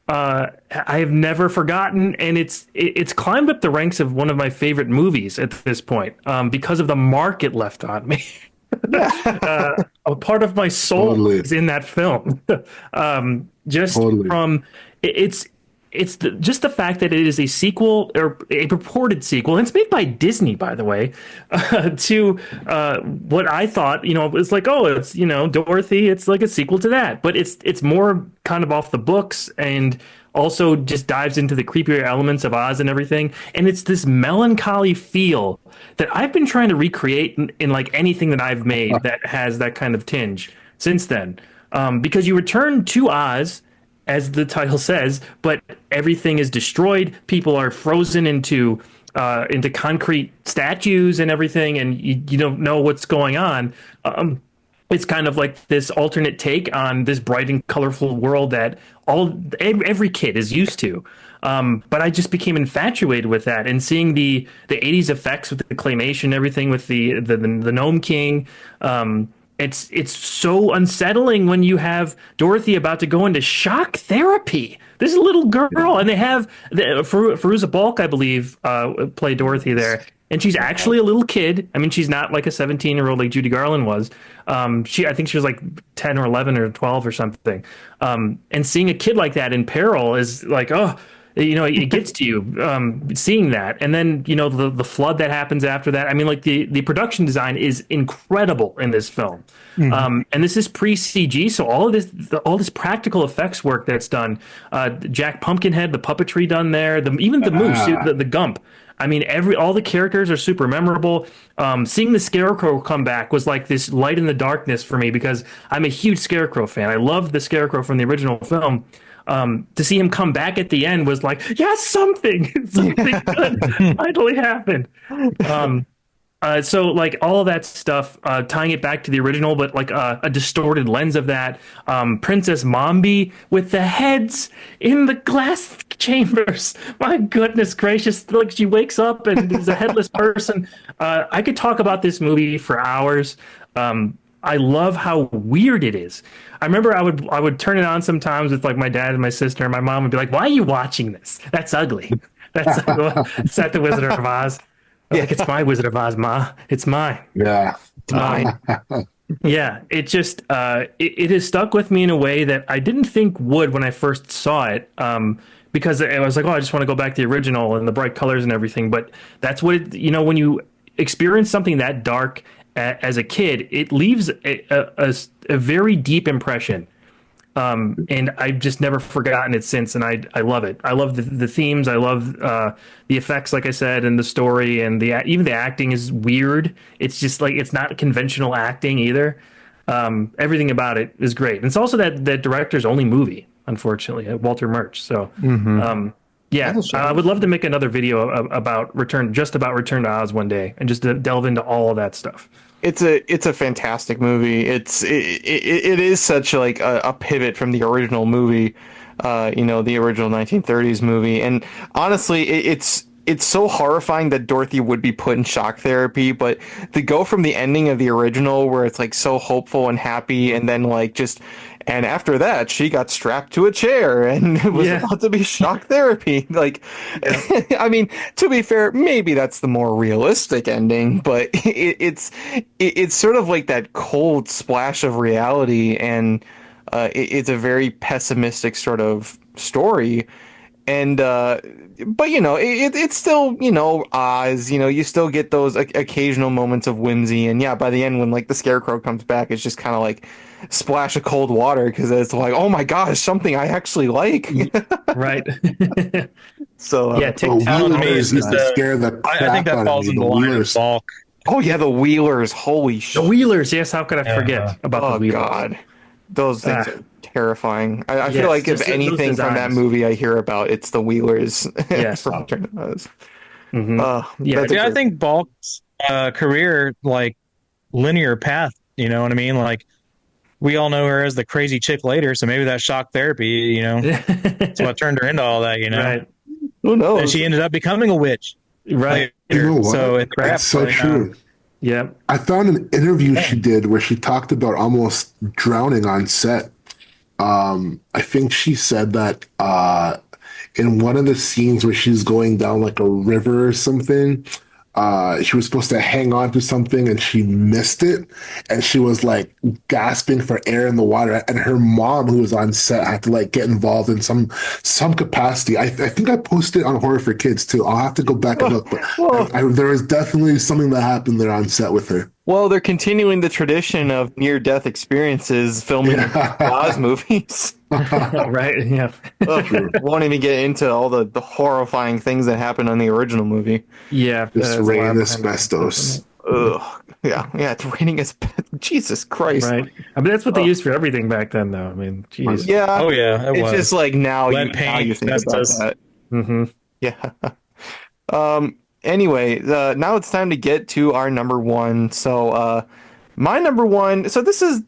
I have never forgotten, and it's climbed up the ranks of one of my favorite movies at this point because of the mark it left on me. A part of my soul is in that film. From just the fact that it is a sequel or a purported sequel, and it's made by Disney, by the way, to what I thought, it's like, oh, it's Dorothy, it's like a sequel to that, but it's more kind of off the books and also just dives into the creepier elements of Oz and everything. And it's this melancholy feel that I've been trying to recreate in like anything that I've made that has that kind of tinge since then. Because you return to Oz, as the title says, but everything is destroyed. People are frozen into concrete statues and everything, and you don't know what's going on. It's kind of like this alternate take on this bright and colorful world that every kid is used to. But I just became infatuated with that, and seeing the 80s effects with the claymation and everything with the Gnome King. It's so unsettling when you have Dorothy about to go into shock therapy. This is a little girl, and they have Fairuza Balk, I believe, play Dorothy there. And she's actually a little kid. I mean, she's not like a 17-year-old like Judy Garland was. I think she was like 10 or 11 or 12 or something. And seeing a kid like that in peril is like, oh, it gets to you, seeing that. And then, the flood that happens after that. I mean, like the production design is incredible in this film. And this is pre-CG, so all this practical effects work that's done, Jack Pumpkinhead, the puppetry done there, even the moose, the Gump. I mean, all the characters are super memorable. Seeing the Scarecrow come back was like this light in the darkness for me because I'm a huge Scarecrow fan. I loved the Scarecrow from the original film. To see him come back at the end was like, yes, something good finally happened. So like all of that stuff, tying it back to the original, but like a distorted lens of that. Princess Mombi with the heads in the glass chambers. My goodness gracious. Like she wakes up and is a headless person. I could talk about this movie for hours. I love how weird it is. I remember I would turn it on sometimes with like my dad and my sister, and my mom would be like, why are you watching this? That's ugly. That's not the Wizard of Oz. Like, it's my Wizard of Oz, Ma. It's mine. Yeah. It's mine. Yeah. It just, it has stuck with me in a way that I didn't think would when I first saw it. Because I was like, oh, I just want to go back to the original and the bright colors and everything. But that's what, when you experience something that dark as a kid, it leaves a very deep impression. And I've just never forgotten it since, and I love it. I love the themes. I love the effects, like I said, and the story, and even the acting is weird. It's just like it's not conventional acting either. Everything about it is great. And it's also that director's only movie, unfortunately, Walter Murch. So, yeah, I would love to make another video about Return to Oz one day, and just to delve into all of that stuff. It's a fantastic movie. It is such like a pivot from the original movie, the original 1930s movie. And honestly, it's so horrifying that Dorothy would be put in shock therapy, but to go from the ending of the original where it's like so hopeful and happy, and then and after that, she got strapped to a chair and was about to be shock therapy. Like, I mean, to be fair, maybe that's the more realistic ending, but it's sort of like that cold splash of reality, and it's a very pessimistic sort of story. And but it's still Oz. You still get those occasional moments of whimsy, and by the end when like the Scarecrow comes back, it's just kind of like splash of cold water because it's like, oh my gosh, something I actually like. Right. So I think that falls in the line of Balk Oh yeah, the Wheelers. Holy The shit. Wheelers, yes. How could I forget about the Oh Wheelers? god. Those things are terrifying. I feel Yes, like if just those anything from that designs. movie I hear about, it's the Wheelers. Yes. From Return of the Oz. Yeah. That's a Yeah, I great- think Bulk's career, like linear path. You know what I mean? Like we all know her as the crazy chick later, so maybe that shock therapy, you know, that's what turned her into all that. You know, Right. Who knows? and she ended up becoming a witch. Right. You know what? So That's so true. Yeah. I found an interview she did where she talked about almost drowning on set. I think she said that in one of the scenes where she's going down like a river or something, she was supposed to hang on to something and she missed it, and she was like gasping for air in the water. And her mom, who was on set, had to like get involved in some capacity. I think I posted on Horror4Kids too. I'll have to go back and look, but there was definitely something that happened there on set with her. Well, they're continuing the tradition of near-death experiences filming Oz movies. Right. Yeah. Won't even get into all the horrifying things that happened on the original movie. Yeah. This there's a lot rain behind asbestos. Ugh. Yeah, it's raining as Jesus Christ. Right. I mean, that's what they used for everything back then, though. I mean, geez. Yeah. Oh yeah, it It's was. just like now Lead you paint, think about asbestos. that. Mm-hmm. Yeah. Anyway, now it's time to get to our number one. So, my number one. So this is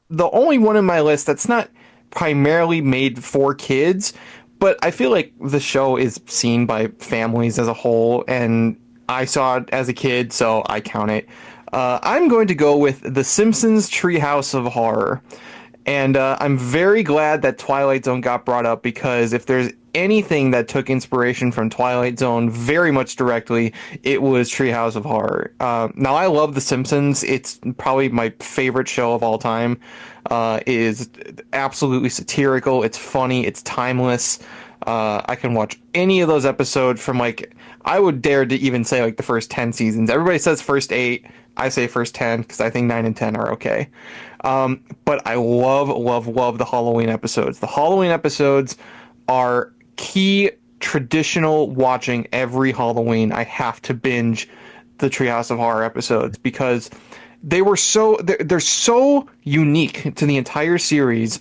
the only one in my list that's not primarily made for kids, but I feel like the show is seen by families as a whole, and I saw it as a kid, so I count it. I'm going to go with The Simpsons Treehouse of Horror. And I'm very glad that Twilight Zone got brought up, because if there's anything that took inspiration from Twilight Zone very much directly, it was Treehouse of Horror. Now, I love The Simpsons. It's probably my favorite show of all time. It is absolutely satirical. It's funny. It's timeless. I can watch any of those episodes from I would dare to even say the first 10 seasons. Everybody says first 8. I say first 10 because I think 9 and 10 are okay. But I love the Halloween episodes. The Halloween episodes are key traditional watching every Halloween. I have to binge the Treehouse of Horror episodes because they're so unique to the entire series,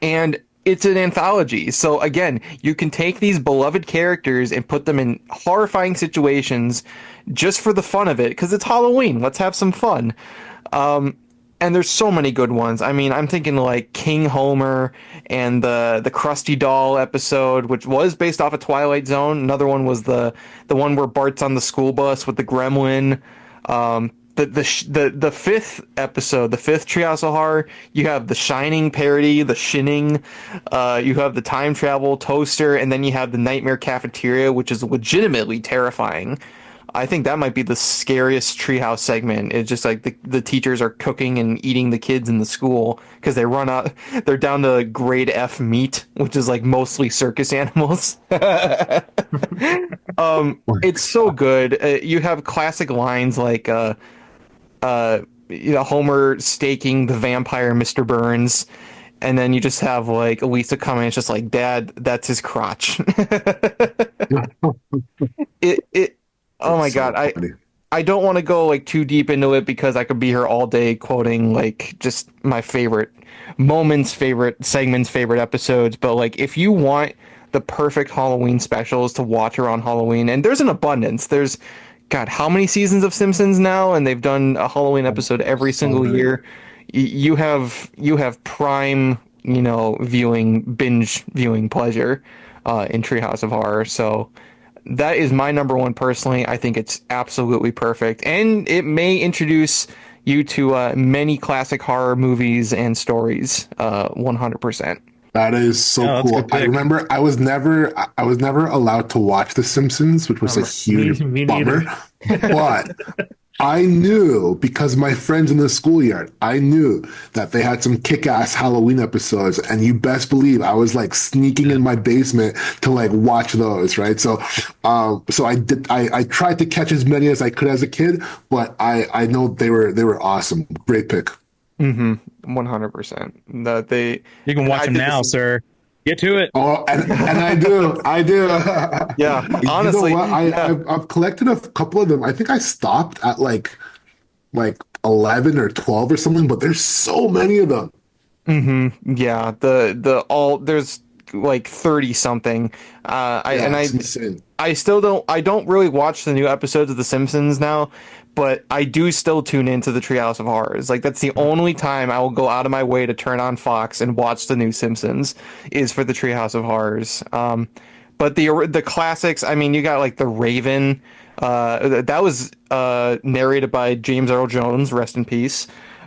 and it's an anthology. So again, you can take these beloved characters and put them in horrifying situations just for the fun of it, because it's Halloween. Let's have some fun. And there's so many good ones. I mean, I'm thinking King Homer and the Krusty Doll episode, which was based off of Twilight Zone. Another one was the one where Bart's on the school bus with the gremlin. The fifth episode, the fifth Treehouse of Horror, you have the Shining parody, the Shinning, you have the time travel toaster, and then you have the Nightmare Cafeteria, which is legitimately terrifying. I think that might be the scariest Treehouse segment. It's just the teachers are cooking and eating the kids in the school because they run out. They're down to grade F meat, which is mostly circus animals. It's so good. You have classic lines like Homer staking the vampire Mr. Burns, and then you just have Elisa coming. It's just Dad, that's his crotch. Oh my God. I don't want to go too deep into it because I could be here all day quoting just my favorite moments, favorite segments, favorite episodes. But if you want the perfect Halloween specials to watch around Halloween, and there's an abundance. There's God, how many seasons of Simpsons now? And they've done a Halloween episode every single year. You have prime, binge viewing pleasure in Treehouse of Horror. So that is my number one personally. I think it's absolutely perfect. And it may introduce you to many classic horror movies and stories 100%. That is so cool. I remember I was never allowed to watch The Simpsons, which was a huge bummer. But I knew, because my friends in the schoolyard, I knew that they had some kick-ass Halloween episodes, and you best believe I was sneaking in my basement to watch those, right? So I tried to catch as many as I could as a kid, but I know they were awesome. Great pick. 100%. You can watch them now, sir. Get to it. Oh, and I do. Yeah, You honestly, know what? I've collected a couple of them. I think I stopped at like 11 or 12 or something, but there's so many of them. yeah, the all there's like 30 something. It's insane. I don't really watch the new episodes of The Simpsons now, but I do still tune into the Treehouse of Horrors. Like that's the only time I will go out of my way to turn on Fox and watch the new Simpsons is for the Treehouse of Horrors. But the classics, I mean, you got like The Raven. That was narrated by James Earl Jones, rest in peace.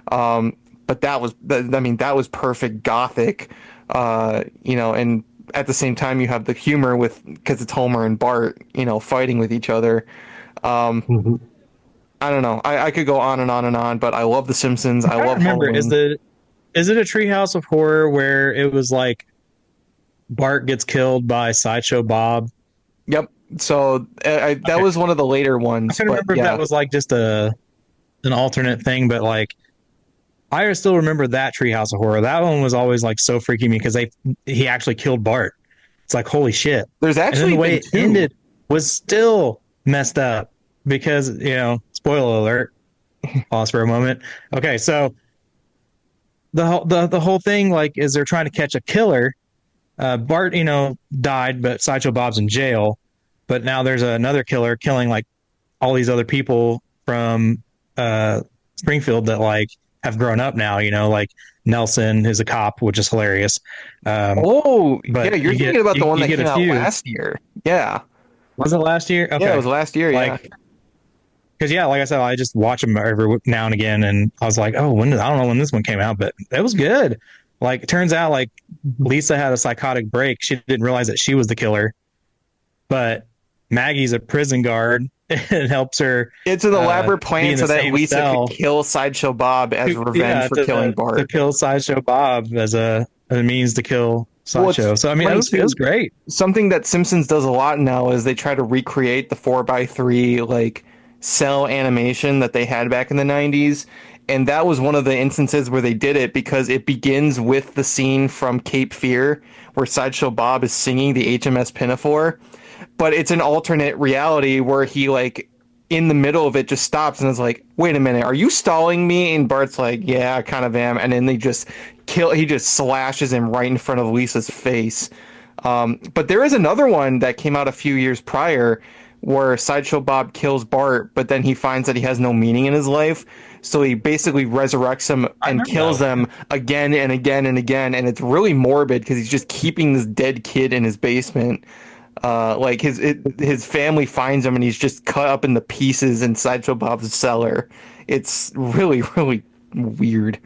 But that was perfect gothic, and at the same time you have the humor because it's Homer and Bart, fighting with each other. I don't know. I could go on and on and on, but I love The Simpsons. I love remember, Halloween. is it a Treehouse of Horror where it was like Bart gets killed by Sideshow Bob? Yep. So that was one of the later ones. I couldn't remember if that was like just an alternate thing, but like I still remember that Treehouse of Horror. That one was always like so freaking me because he actually killed Bart. It's like holy shit. There's actually and then the way been it two. ended was still messed up because spoiler alert. Pause for a moment. Okay, so the whole thing like is they're trying to catch a killer. Bart, died, but Sideshow Bob's in jail. But now there's another killer killing like all these other people from Springfield that like have grown up now. Like Nelson is a cop, which is hilarious. But yeah, you're thinking about the one that came out last year. Yeah. Was it last year? Okay. Yeah, it was last year. Yeah. Because like I said, I just watch them every now and again, and I was like, I don't know when this one came out, but it was good. Like, it turns out like Lisa had a psychotic break. She didn't realize that she was the killer, but Maggie's a prison guard. It helps her. It's an elaborate plan so that Lisa could kill Sideshow Bob as revenge for killing Bart. To kill Sideshow Bob as a means to kill Sideshow. So I mean, it was great. Something that Simpsons does a lot now is they try to recreate the 4x3 like cell animation that they had back in the 90s. And that was one of the instances where they did it because it begins with the scene from Cape Fear where Sideshow Bob is singing the HMS Pinafore. But it's an alternate reality where he, like, in the middle of it just stops and is like, wait a minute, are you stalling me? And Bart's like, yeah, I kind of am. And then he just slashes him right in front of Lisa's face. But there is another one that came out a few years prior where Sideshow Bob kills Bart, but then he finds that he has no meaning in his life. So he basically resurrects him and kills them again and again and again. And it's really morbid because he's just keeping this dead kid in his basement. Like his family finds him and he's just cut up into pieces in Sideshow Bob's cellar. It's really, really weird.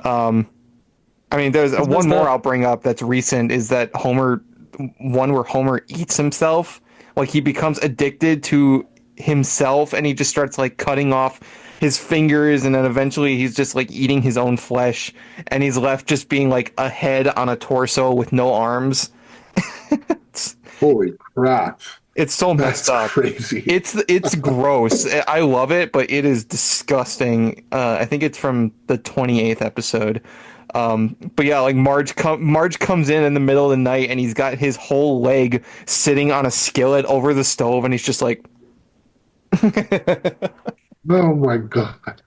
I mean, there's one more I'll bring up that's recent is that one where Homer eats himself. Like he becomes addicted to himself and he just starts like cutting off his fingers and then eventually he's just like eating his own flesh and he's left just being like a head on a torso with no arms. Holy crap. It's so messed up. Crazy. It's gross. I love it, but it is disgusting. I think it's from the 28th episode. But yeah, like Marge comes in the middle of the night and he's got his whole leg sitting on a skillet over the stove and he's just like oh my god.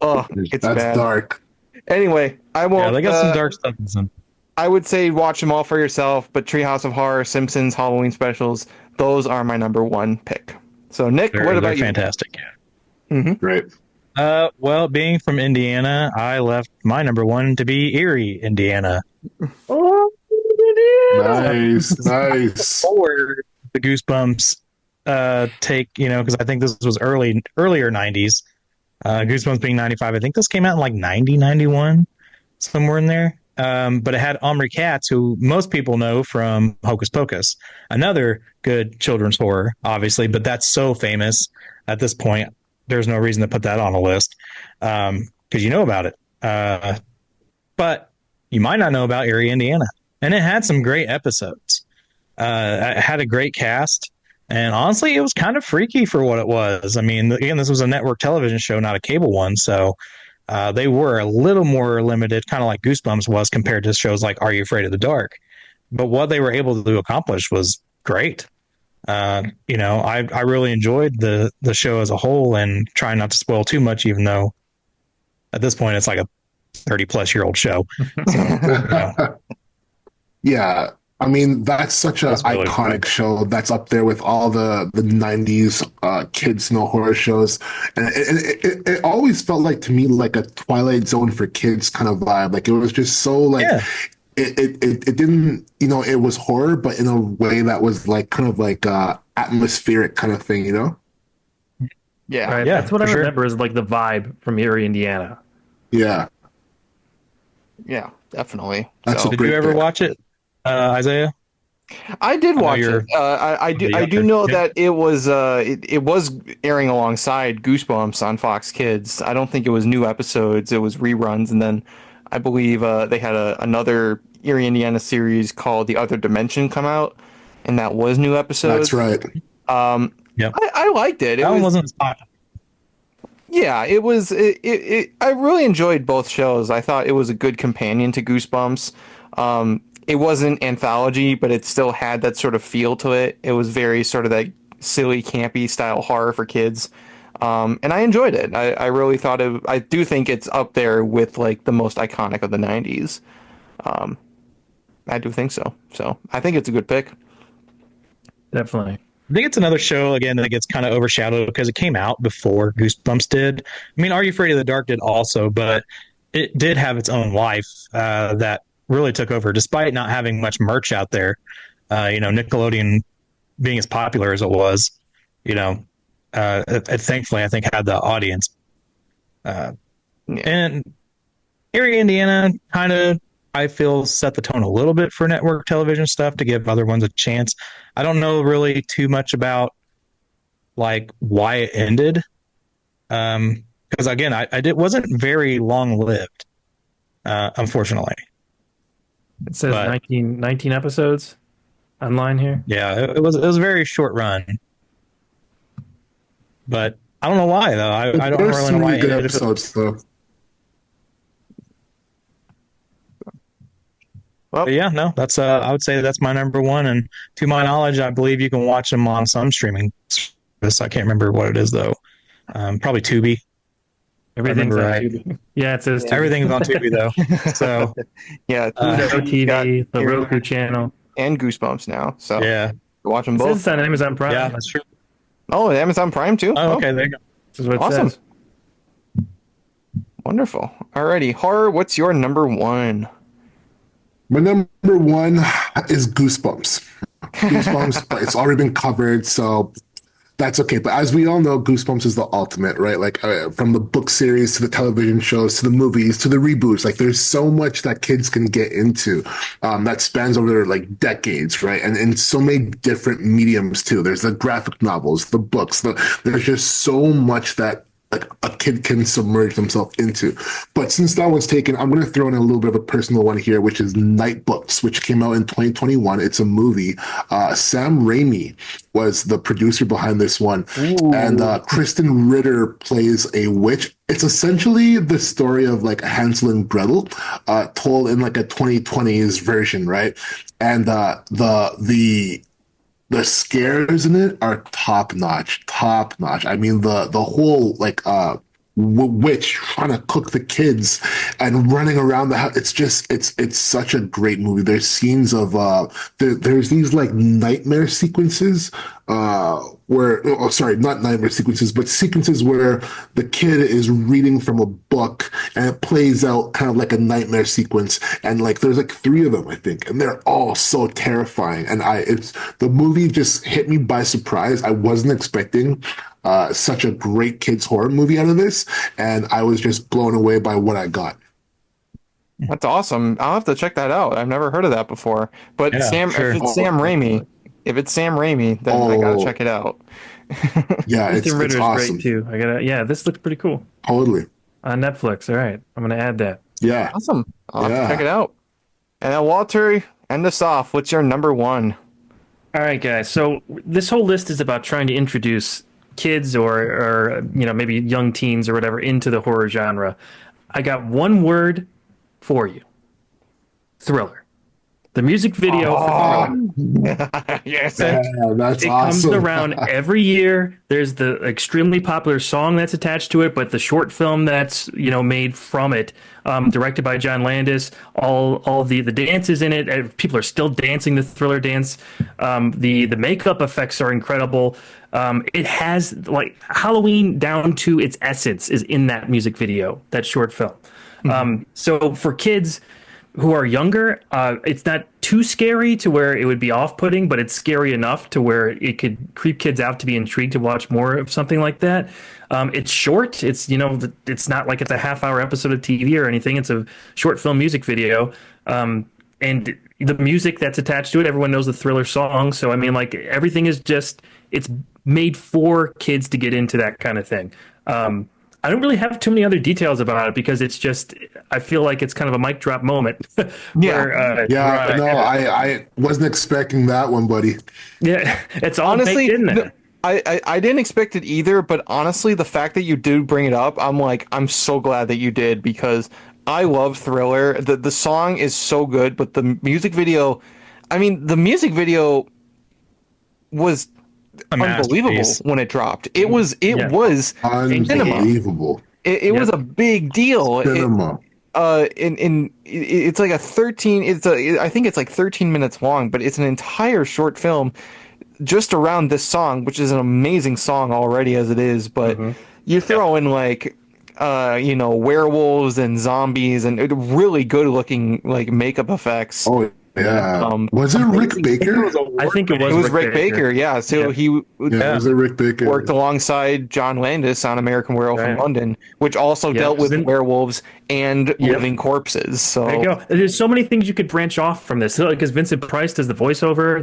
Oh, it's That's bad. Dark. Anyway, I won't. Yeah, they got some dark stuff in some. I would say watch them all for yourself, but Treehouse of Horror, Simpsons, Halloween specials, those are my number one pick. So Nick, what about you? Fantastic. Mm-hmm. Great. Well, being from Indiana, I left my number one to be Erie, Indiana. Oh, Nice. Or the Goosebumps take, because I think this was earlier 90s. Goosebumps being 95. I think this came out in like 90, 91, somewhere in there. But it had Omri Katz, who most people know from Hocus Pocus, another good children's horror, obviously, but that's so famous at this point. There's no reason to put that on a list because you know about it. But you might not know about Erie, Indiana. And it had some great episodes. It had a great cast. And honestly, it was kind of freaky for what it was. I mean, again, this was a network television show, not a cable one. So they were a little more limited, kind of like Goosebumps was compared to shows like Are You Afraid of the Dark? but what they were able to accomplish was great. I really enjoyed the show as a whole, and trying not to spoil too much, even though at this point it's like a 30-plus-year-old show. So, Yeah, I mean that's such an really iconic show. That's up there with all the '90s kids no horror shows, and it always felt like to me like a Twilight Zone for kids kind of vibe. Like it was just so like yeah, it didn't it was horror, but in a way that was like kind of like atmospheric kind of thing. Yeah. Right. Yeah, That's what I for sure. remember is like the vibe from Erie, Indiana. Yeah, Yeah, definitely. That's So, a did great you ever pick. watch it, Isaiah? I did know watch you're it. I do. the I do younger know kid. that it was. It was airing alongside Goosebumps on Fox Kids. I don't think it was new episodes. It was reruns, and then I believe they had another Erie, Indiana series called The Other Dimension come out, and that was new episodes. That's right. Yep. I liked it. It That one was. wasn't as popular. Yeah, it was. I really enjoyed both shows. I thought it was a good companion to Goosebumps. It wasn't anthology, but it still had that sort of feel to it. It was very sort of that silly, campy style horror for kids. And I enjoyed it. I really thought it. I do think it's up there with like the most iconic of the '90s. I do think so. So I think it's a good pick. Definitely. I think it's another show again that gets kind of overshadowed because it came out before Goosebumps did. I mean, Are You Afraid of the Dark did also, but it did have its own life that really took over, despite not having much merch out there. Nickelodeon being as popular as it was, it thankfully I think had the audience. Yeah. And Erie, Indiana, kind of, I feel, set the tone a little bit for network television stuff to give other ones a chance. I don't know really too much about like why it ended, because again, it wasn't very long lived, unfortunately. It says But- 19 episodes online here. Yeah, it was a very short run, but I don't know why though. I don't There's really some know why really it good ended. episodes though. But yeah, no, that's I would say that's my number one, and to my knowledge, I believe you can watch them on some streaming service. I can't remember what it is though. Probably Tubi. Everything's on right. Tubi. Yeah, it says Tubi. Everything's on Tubi though. So Yeah, Pluto TV, the Erie, Roku channel. and Goosebumps now. So yeah, watch them It says both. it's on Amazon Prime. yeah, that's true. Oh, Amazon Prime too. Oh, okay, there you go. This is what it Awesome. says. Wonderful. Alrighty, horror. What's your number one? My number one is Goosebumps. Goosebumps, but it's already been covered, so that's okay. But as we all know, Goosebumps is the ultimate, right? Like from the book series to the television shows to the movies to the reboots, like there's so much that kids can get into that spans over like decades, right? And in so many different mediums too. There's the graphic novels, the books. There's just so much that like a kid can submerge themselves into. But since that one's taken, I'm going to throw in a little bit of a personal one here, which is Night Books, which came out in 2021. It's a movie. Sam Raimi was the producer behind this one. Ooh. And Kristen Ritter plays a witch. It's essentially the story of like Hansel and Gretel, told in like a 2020s version, right? And the scares in it are top notch. I mean, the whole like witch trying to cook the kids and running around the house. It's such a great movie. There's scenes of there's these like nightmare sequences sorry, not nightmare sequences, but sequences where the kid is reading from a book and it plays out kind of like a nightmare sequence. And like, there's like 3 of them, I think, and they're all so terrifying. And the movie just hit me by surprise. I wasn't expecting such a great kids horror movie out of this. And I was just blown away by what I got. That's awesome. I'll have to check that out. I've never heard of that before. But Yeah, Sam, sure. if it's Sam Raimi, then I gotta Oh. check it out. Yeah, it's Kristen Ritter's awesome. great too. Yeah, this looks pretty cool Totally. on Netflix. All right, I'm gonna add that. Yeah. Awesome. I'll have Yeah. to check it out. And then Walter, end us off. What's your number one? All right, guys. So this whole list is about trying to introduce kids or maybe young teens or whatever into the horror genre. I got one word for you: thriller. The music video for Thriller. Yes. Yeah, that's It awesome. comes around every year. There's the extremely popular song that's attached to it, but the short film that's made from it, directed by John Landis. All the dances in it. People are still dancing the Thriller dance. The makeup effects are incredible. It has like Halloween down to its essence is in that music video, that short film. So for kids who are younger, it's not too scary to where it would be off-putting, but it's scary enough to where it could creep kids out to be intrigued to watch more of something like that. It's short. It's it's not like it's a half-hour episode of TV or anything. It's a short film music video, and the music that's attached to it, everyone knows the Thriller song. So I mean, like everything is just it's made for kids to get into that kind of thing. I don't really have too many other details about it because it's just, I feel like it's kind of a mic drop moment. I wasn't expecting that one, buddy. Yeah, it's all Honestly, baked in there. I didn't expect it either, but honestly, the fact that you did bring it up, I'm so glad that you did because I love Thriller. The song is so good, but the music video, the music video was unbelievable when it dropped. It was unbelievable. It was a big deal. Cinema. It's like a 13. I think it's like 13 minutes long, but it's an entire short film just around this song, which is an amazing song already as it is. But you throw in like werewolves and zombies and really good looking like makeup effects. Oh yeah. Was it Rick Baker? I think it was Rick Baker. Yeah. So was it Rick Baker? Worked alongside John Landis on American Werewolf in London, which also dealt with werewolves and living corpses. So there you go. There's so many things you could branch off from this, because Vincent Price does the voiceover,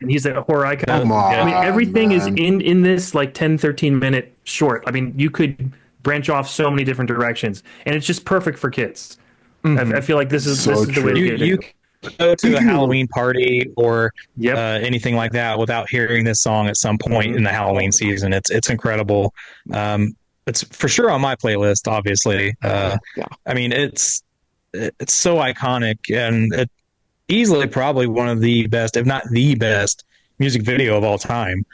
and he's a horror icon. Come on, everything is in this like 10, 13 minute short. You could branch off so many different directions, and it's just perfect for kids. I feel like this is the way to get it. Go to a Halloween party or anything like that without hearing this song at some point in the Halloween season. It's incredible. It's for sure on my playlist, obviously. It's so iconic and easily probably one of the best, if not the best, music video of all time.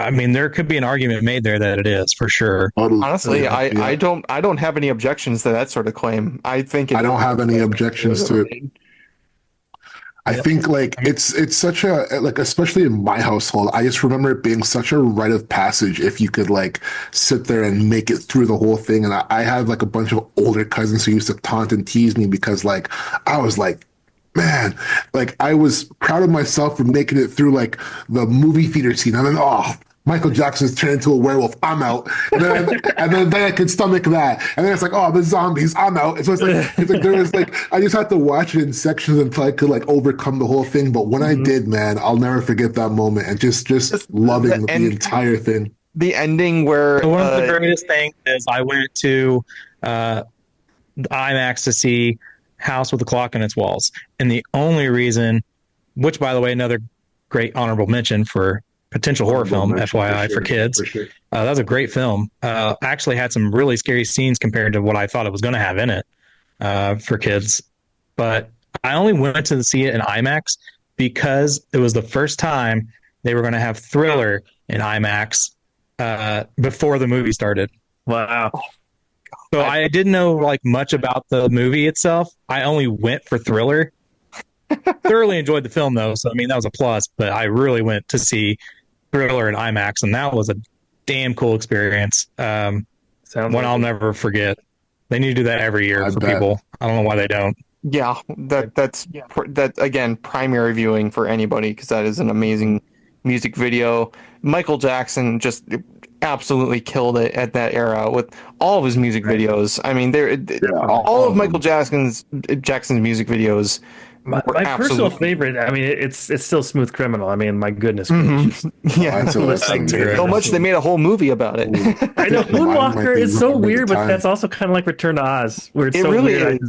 There could be an argument made there that it is for sure. Honestly, I don't have any objections to that sort of claim. I don't have any objections to it. I think it's such a especially in my household, I just remember it being such a rite of passage if you could sit there and make it through the whole thing. And I have a bunch of older cousins who used to taunt and tease me because I was man, I was proud of myself for making it through the movie theater scene. And then, Michael Jackson's turned into a werewolf. I'm out. And then I could stomach that. And then it's the zombies. I'm out. And so there was I just had to watch it in sections until I could overcome the whole thing. But when I did, man, I'll never forget that moment and just loving the entire thing. The ending where one of the greatest things is I went to IMAX to see House with a Clock in Its Walls. And the only reason, which by the way, another great honorable mention for potential horror film, FYI, for kids. That was a great film. Actually had some really scary scenes compared to what I thought it was going to have in it for kids. But I only went to see it in IMAX because it was the first time they were going to have Thriller in IMAX before the movie started. Wow. So I didn't know much about the movie itself. I only went for Thriller. Thoroughly enjoyed the film though, so that was a plus. But I really went to see Thriller in IMAX, and that was a damn cool experience. One I'll never forget. They need to do that every year for people. I don't know why they don't. Yeah, that's again primary viewing for anybody because that is an amazing music video. Michael Jackson just absolutely killed it at that era with all of his music videos. All of Michael Jackson's music videos. My personal favorite, it's still Smooth Criminal. My goodness. Yeah, so much they made a whole movie about it. I know Moonwalker is so weird, but that's also kind of like Return to Oz, where it really is.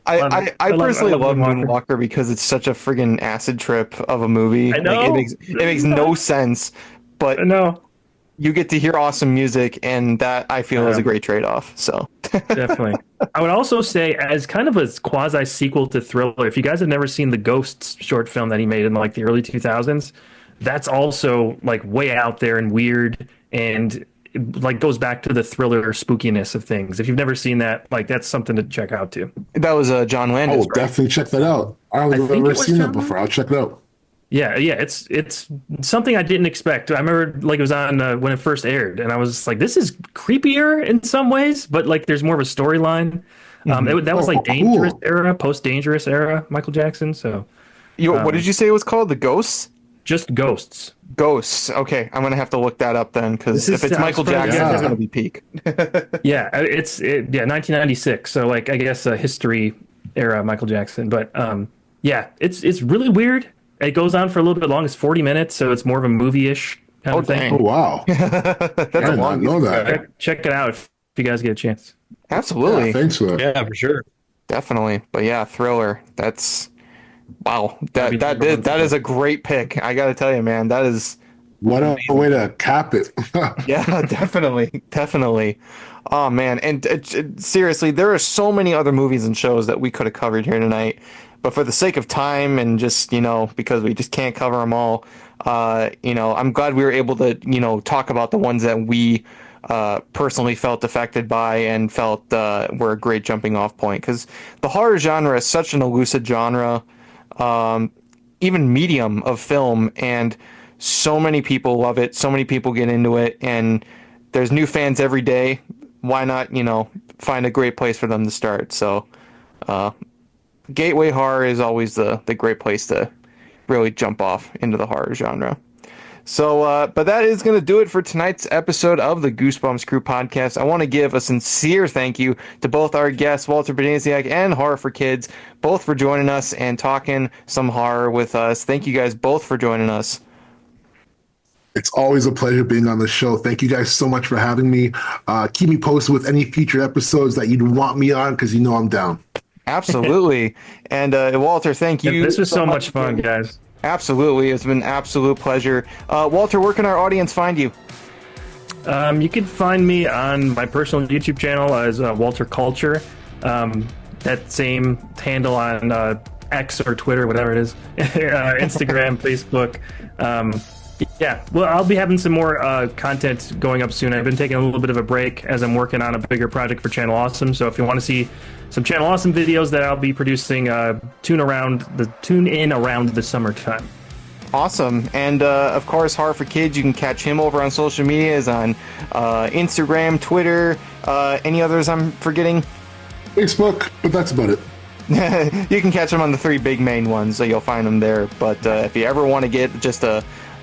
I personally love Moonwalker because it's such a friggin' acid trip of a movie. I know it makes no sense, but I know you get to hear awesome music, and that I feel is a great trade-off. So Definitely. I would also say, as kind of a quasi sequel to Thriller, if you guys have never seen the Ghosts short film that he made in like the early 2000s, that's also like way out there and weird, and like goes back to the Thriller spookiness of things. If you've never seen that, like that's something to check out too. That was John Landis. I will right? definitely check that out. I don't think I've think it ever was seen that John before. I'll check it out. Yeah, it's something I didn't expect. I remember like it was on when it first aired, and I was like, this is creepier in some ways, but like there's more of a storyline. That was like Dangerous era, post Dangerous era, Michael Jackson. So, What did you say it was called? The Ghosts? just Ghosts. Ghosts. Okay, I'm gonna have to look that up then, because if it's Michael Jackson, it's gonna be peak. Yeah, 1996. So like I guess a history era Michael Jackson, but yeah, it's really weird. It goes on for a little bit long. It's 40 minutes, so it's more of a movie-ish kind of thing. Oh, wow. That's I a did not long. know that. Check it out if you guys get a chance. Absolutely, Yeah, thanks for that. Yeah, for sure. definitely. But yeah, Thriller. That's wow. That is a great pick. I gotta tell you, man. That is. What a way to cap it. Yeah, definitely. Oh man, and seriously, there are so many other movies and shows that we could have covered here tonight, but for the sake of time and just because we just can't cover them all, I'm glad we were able to talk about the ones that we personally felt affected by and felt were a great jumping off point, because the horror genre is such an elusive genre, even medium of film, and so many people love it, so many people get into it, and there's new fans every day. Why not, find a great place for them to start? So, Gateway Horror is always the great place to really jump off into the horror genre. So, but that is going to do it for tonight's episode of the Goosebumps Crew Podcast. I want to give a sincere thank you to both our guests, Walter Banasiak and Horror4Kids, both for joining us and talking some horror with us. Thank you guys both for joining us. It's always a pleasure being on the show. Thank you guys so much for having me. Keep me posted with any future episodes that you'd want me on, because I'm down. Absolutely. And Walter, thank you. This was so much fun, guys. Absolutely. It's been an absolute pleasure. Walter, where can our audience find you? You can find me on my personal YouTube channel as Walter Culture. That same handle on X or Twitter, whatever it is, Instagram, Facebook. Yeah, well, I'll be having some more content going up soon. I've been taking a little bit of a break as I'm working on a bigger project for Channel Awesome. So if you want to see some Channel Awesome videos that I'll be producing, tune in around the summertime. Awesome. And of course, Horror4Kids, you can catch him over on social medias on Instagram, Twitter, any others I'm forgetting? Facebook, but that's about it. You can catch him on the three big main ones, so you'll find him there. But if you ever want to get just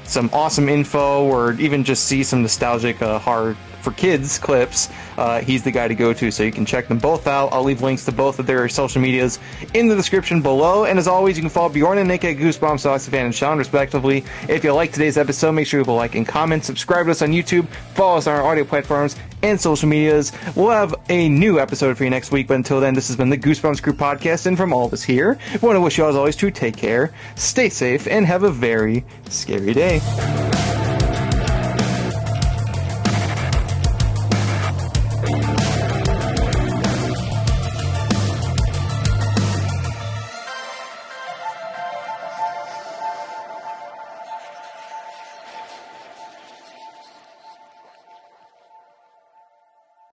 some awesome info, or even just see some nostalgic Horror4Kids clips, he's the guy to go to, so you can check them both out. I'll leave links to both of their social medias in the description below, and as always, you can follow Bjorn and Nick at Goosebumps, Oxyfan, and Sean, respectively. If you like today's episode, make sure you leave a like and comment, subscribe to us on YouTube, follow us on our audio platforms and social medias. We'll have a new episode for you next week, but until then, this has been the Goosebumps Crew Podcast, and from all of us here, we want to wish you all, as always, to take care, stay safe, and have a very scary day.